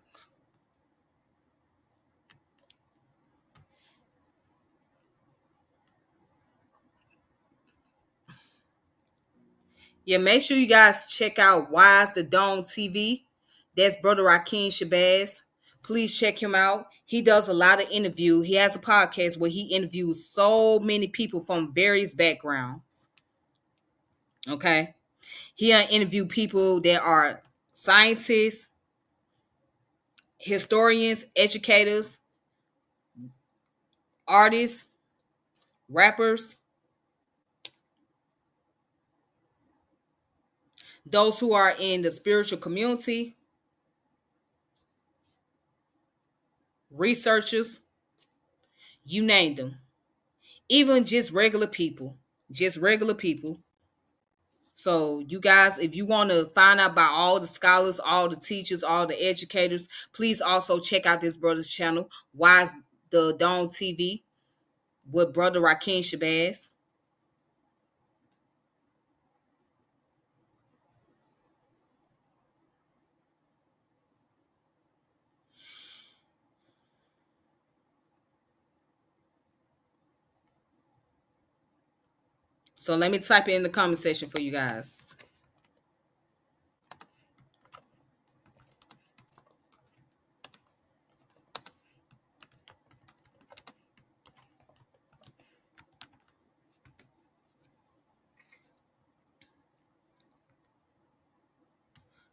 Yeah, make sure you guys check out Wise the Dome TV. That's Brother Rakeem Shabazz. Please check him out. He does a lot of interview. He has a podcast where he interviews so many people from various backgrounds. Okay. He'll interview people that are scientists, historians, educators, artists, rappers, those who are in the spiritual community, researchers, you name them. Even just regular people. Just regular people. So you guys, if you want to find out about all the scholars, all the teachers, all the educators, please also check out this brother's channel, Wise the Dome TV, with Brother Rakeem Shabazz. So let me type it in the comment section for you guys.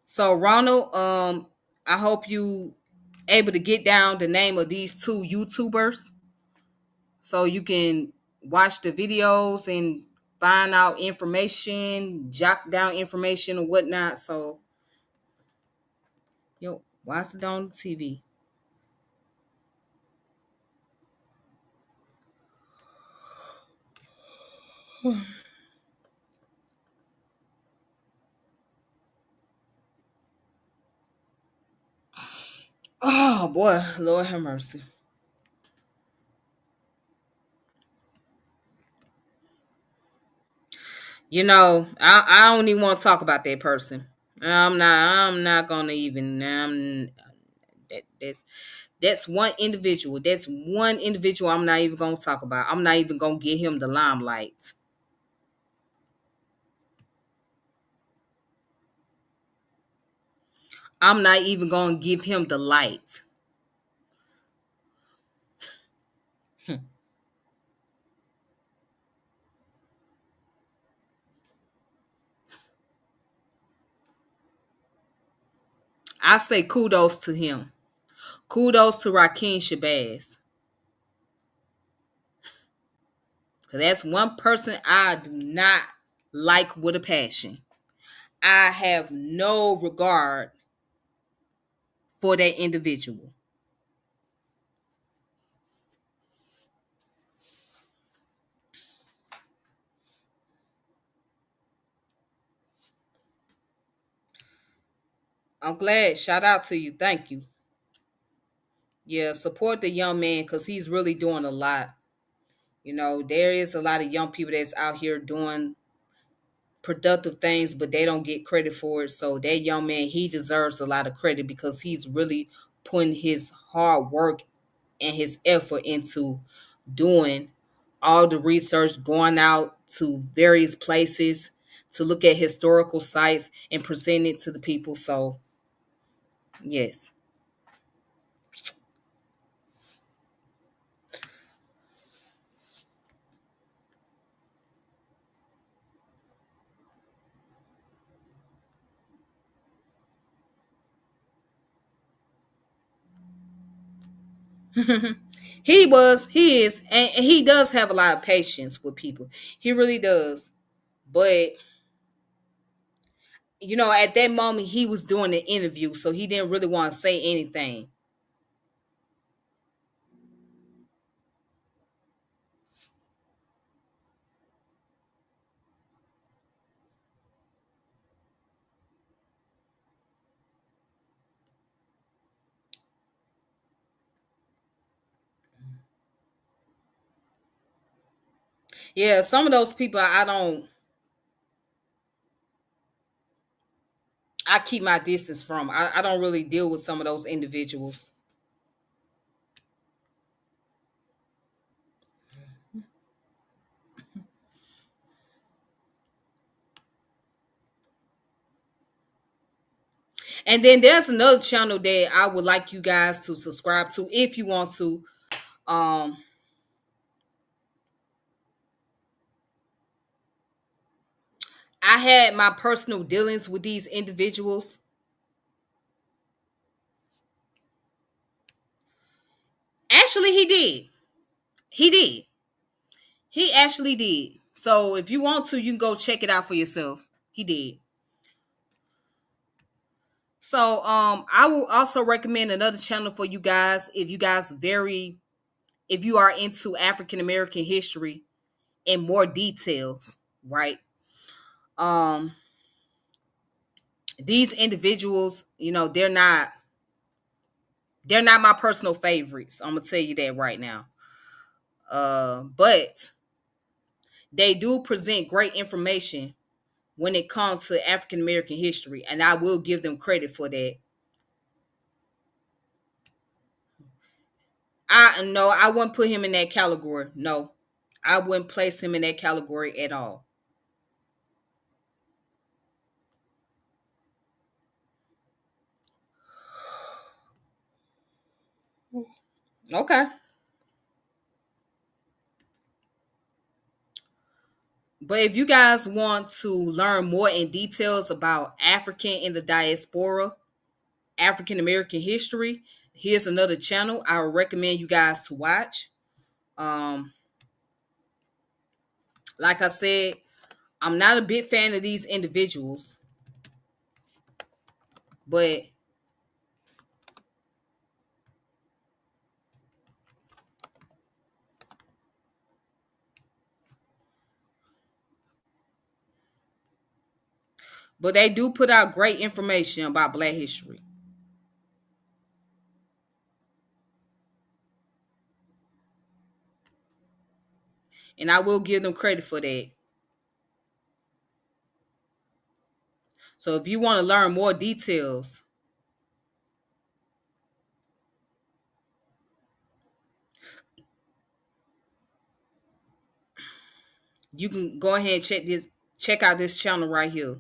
So Ronald, I hope you able to get down the name of these two YouTubers so you can watch the videos and find out information, jot down information or whatnot. So, yo, watch it on TV. Oh boy, Lord have mercy. You know, I don't even want to talk about that person. I'm not gonna even. That's one individual. That's one individual I'm not even gonna talk about. I'm not even gonna give him the limelight. I'm not even gonna give him the light. I say kudos to him. Kudos to Rakeem Shabazz. Cause that's one person I do not like with a passion. I have no regard for that individual. I'm glad. Shout out to you. Thank you. Yeah, support the young man because he's really doing a lot. You know, there is a lot of young people that's out here doing productive things, but they don't get credit for it. So that young man, he deserves a lot of credit because he's really putting his hard work and his effort into doing all the research, going out to various places to look at historical sites and present it to the people. So, yes. He is, and he does have a lot of patience with people. He really does. But, you know, at that moment, he was doing the interview, so he didn't really want to say anything. Yeah, some of those people I keep my distance from. I don't really deal with some of those individuals. And then there's another channel that I would like you guys to subscribe to if you want to. Um, I had my personal dealings with these individuals. Actually, he did. He did. He actually did. So if you want to, you can go check it out for yourself. He did. So I will also recommend another channel for you guys if you are into African American history in more details, right? Um these individuals, they're not my personal favorites. I'm gonna tell you that right now. But they do present great information when it comes to African American history, and I will give them credit for that. I wouldn't put him in that category. No, I wouldn't place him in that category at all. Okay. But if you guys want to learn more in details about African in the diaspora, African American history, here's another channel I would recommend you guys to watch. Um, like I said, I'm not a big fan of these individuals, but they do put out great information about Black history, and I will give them credit for that. So if you want to learn more details, you can go ahead and check out this channel right here.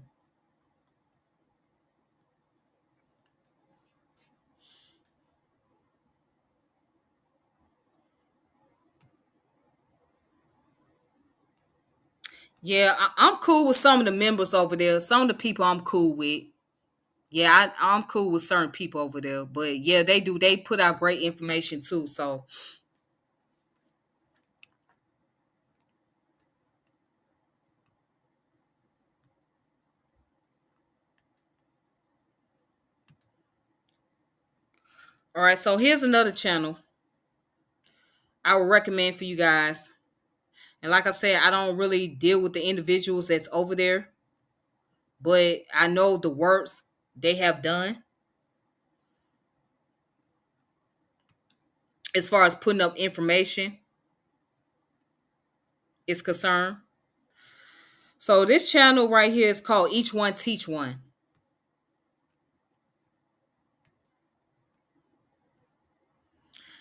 Yeah, I'm cool with some of the members over there. Some of the people I'm cool with. Yeah, I'm cool with certain people over there. But yeah, they do. They put out great information too. So, all right. So here's another channel I would recommend for you guys. And like I said, I don't really deal with the individuals that's over there, but I know the works they have done as far as putting up information is concerned. So this channel right here is called Each One Teach One.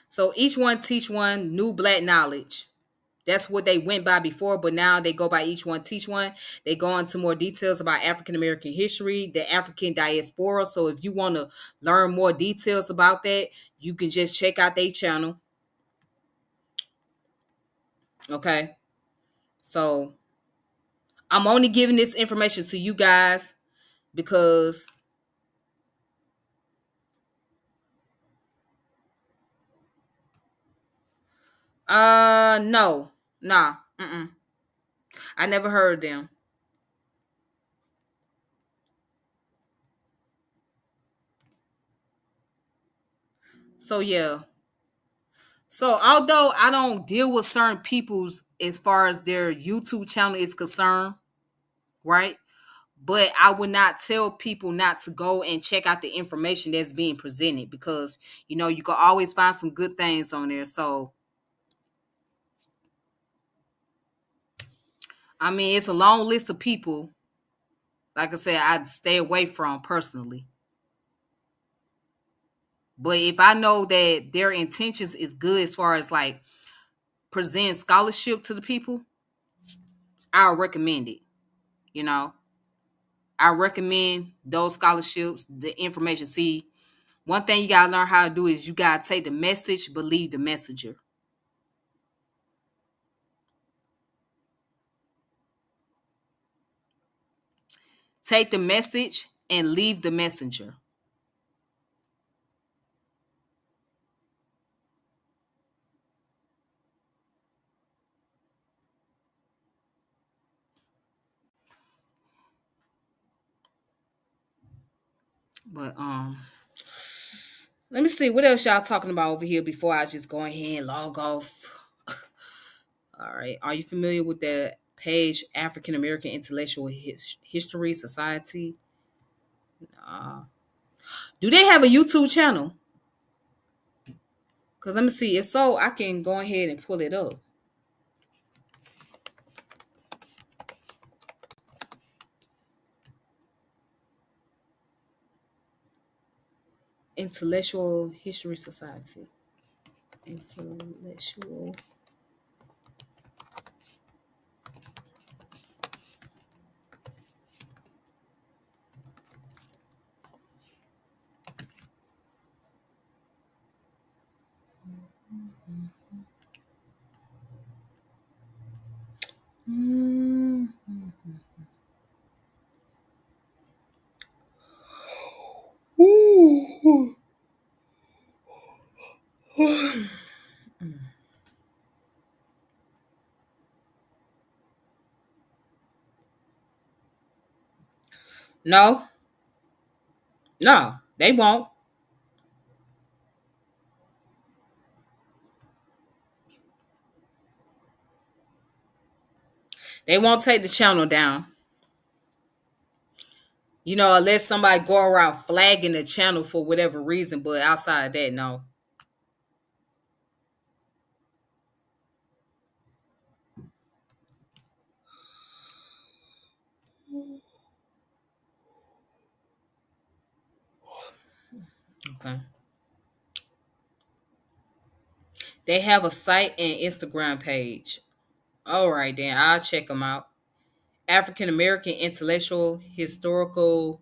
So Each One Teach One, New Black Knowledge. That's what they went by before, but now they go by Each One Teach One. They go into more details about African American history, the African diaspora. So if you want to learn more details about that, you can just check out their channel. Okay. So I'm only giving this information to you guys because no. Nah. Mm-mm. I never heard them. So yeah. So although I don't deal with certain people's as far as their YouTube channel is concerned, right? But I would not tell people not to go and check out the information that's being presented because you can always find some good things on there. So I mean, it's a long list of people. Like I said, I'd stay away from personally. But if I know that their intentions is good as far as like present scholarship to the people, I'll recommend it. You know. I recommend those scholarships, the information. See, one thing you gotta learn how to do is you gotta take the message, believe the messenger. Take the message and leave the messenger. But let me see what else y'all talking about over here before I just go ahead and log off. All right. Are you familiar with the page African American Intellectual History Society? Uh, do they have a YouTube channel? Because let me see. If so, I can go ahead and pull it up. Intellectual History Society. Intellectual. Mm-hmm. Ooh. No, no, they won't. They won't take the channel down. Unless somebody go around flagging the channel for whatever reason, but outside of that, no. Okay. They have a site and Instagram page. All right, then I'll check them out. African American Intellectual Historical.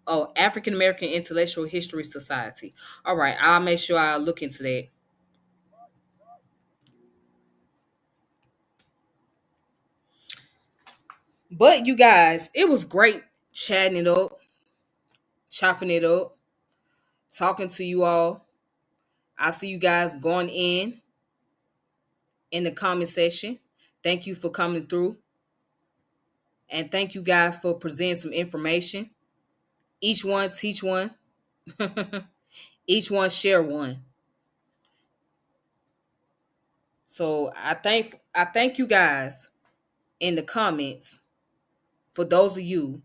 Oh, African American Intellectual History Society. All right, I'll make sure I look into that. But you guys, it was great chatting it up, chopping it up, talking to you all. I see you guys going in the comment section. Thank you for coming through. And thank you guys for presenting some information. Each one teach one. Each one share one. So I thank you guys in the comments for those of you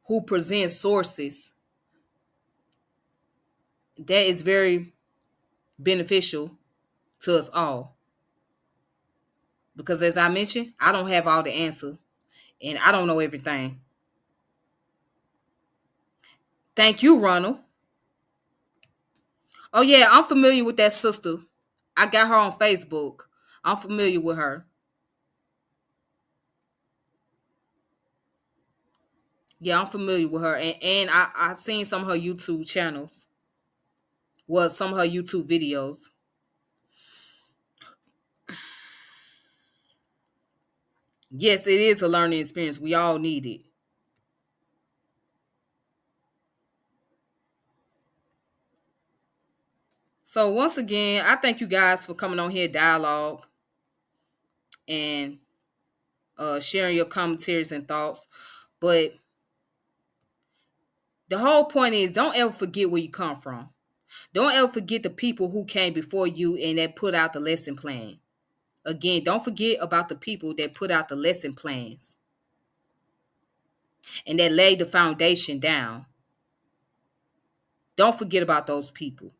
who present sources that is very beneficial to us all. Because as I mentioned, I don't have all the answer and I don't know everything. Thank you, Ronald. Oh yeah, I'm familiar with that sister. I got her on Facebook. I'm familiar with her. Yeah, I'm familiar with her. And I seen some of her YouTube channels. Well, some of her YouTube videos. Yes, it is a learning experience. We all need it. So once again, I thank you guys for coming on here, dialogue, and sharing your commentaries and thoughts. But the whole point is don't ever forget where you come from. Don't ever forget the people who came before you and that put out the lesson plan. Again, don't forget about the people that put out the lesson plans and that laid the foundation down. Don't forget about those people.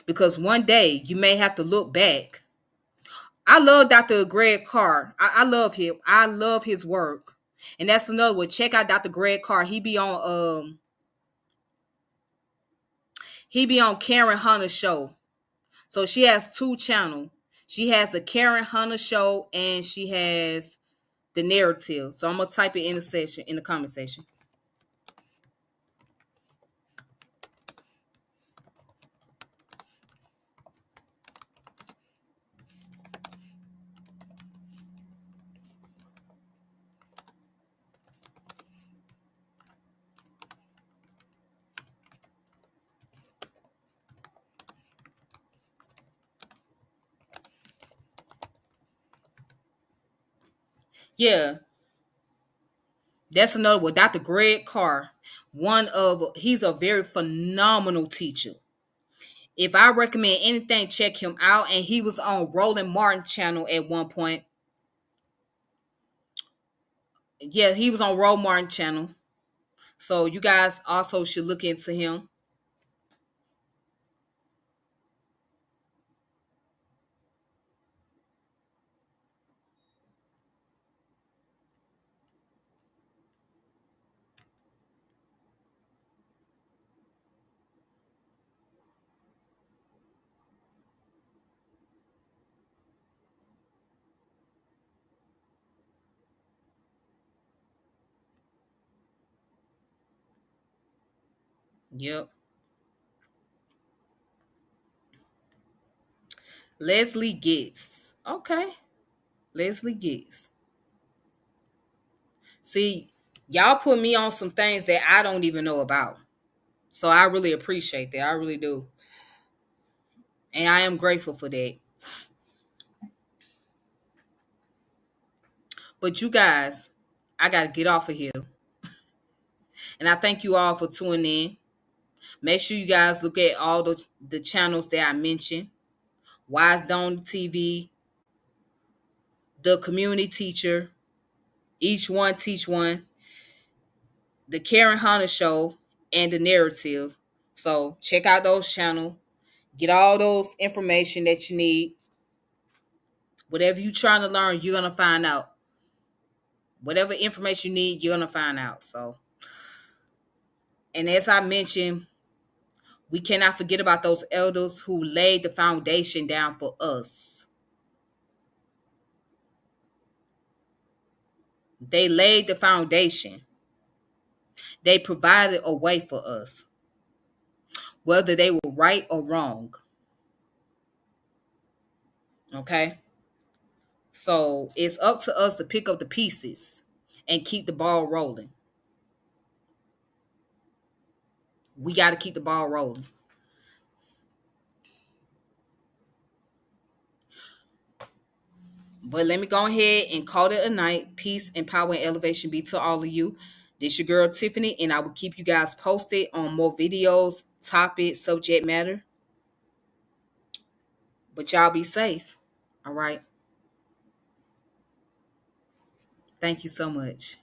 Because one day you may have to look back. I love Dr. Greg Carr. I love him. I love his work. And that's another one. Check out Dr. Greg Carr. He be on Karen Hunter's show. So she has two channels. She has the Karen Hunter show and she has the narrative. So I'm gonna type it in the session, in the comment section. Yeah, that's another one. Dr. Greg Carr, he's a very phenomenal teacher. If I recommend anything, check him out. And he was on Roland Martin channel at one point. Yeah, he was on Roland Martin channel. So you guys also should look into him. Yep. Leslie Gitz. Okay. Leslie Gitz. See, y'all put me on some things that I don't even know about. So I really appreciate that. I really do. And I am grateful for that. But you guys, I got to get off of here. And I thank you all for tuning in. Make sure you guys look at all the channels that I mentioned. Wise Dawn TV, The Community Teacher, Each One Teach One, The Karen Hunter Show, and The Narrative. So check out those channels. Get all those information that you need. Whatever you're trying to learn, you're going to find out. Whatever information you need, you're going to find out. So, and as I mentioned, we cannot forget about those elders who laid the foundation down for us. They laid the foundation. They provided a way for us, whether they were right or wrong. Okay? So it's up to us to pick up the pieces and keep the ball rolling. We got to keep the ball rolling. But let me go ahead and call it a night. Peace and power and elevation be to all of you. This your girl Tiffany, and I will keep you guys posted on more videos, topics, subject matter. But y'all be safe. All right. Thank you so much.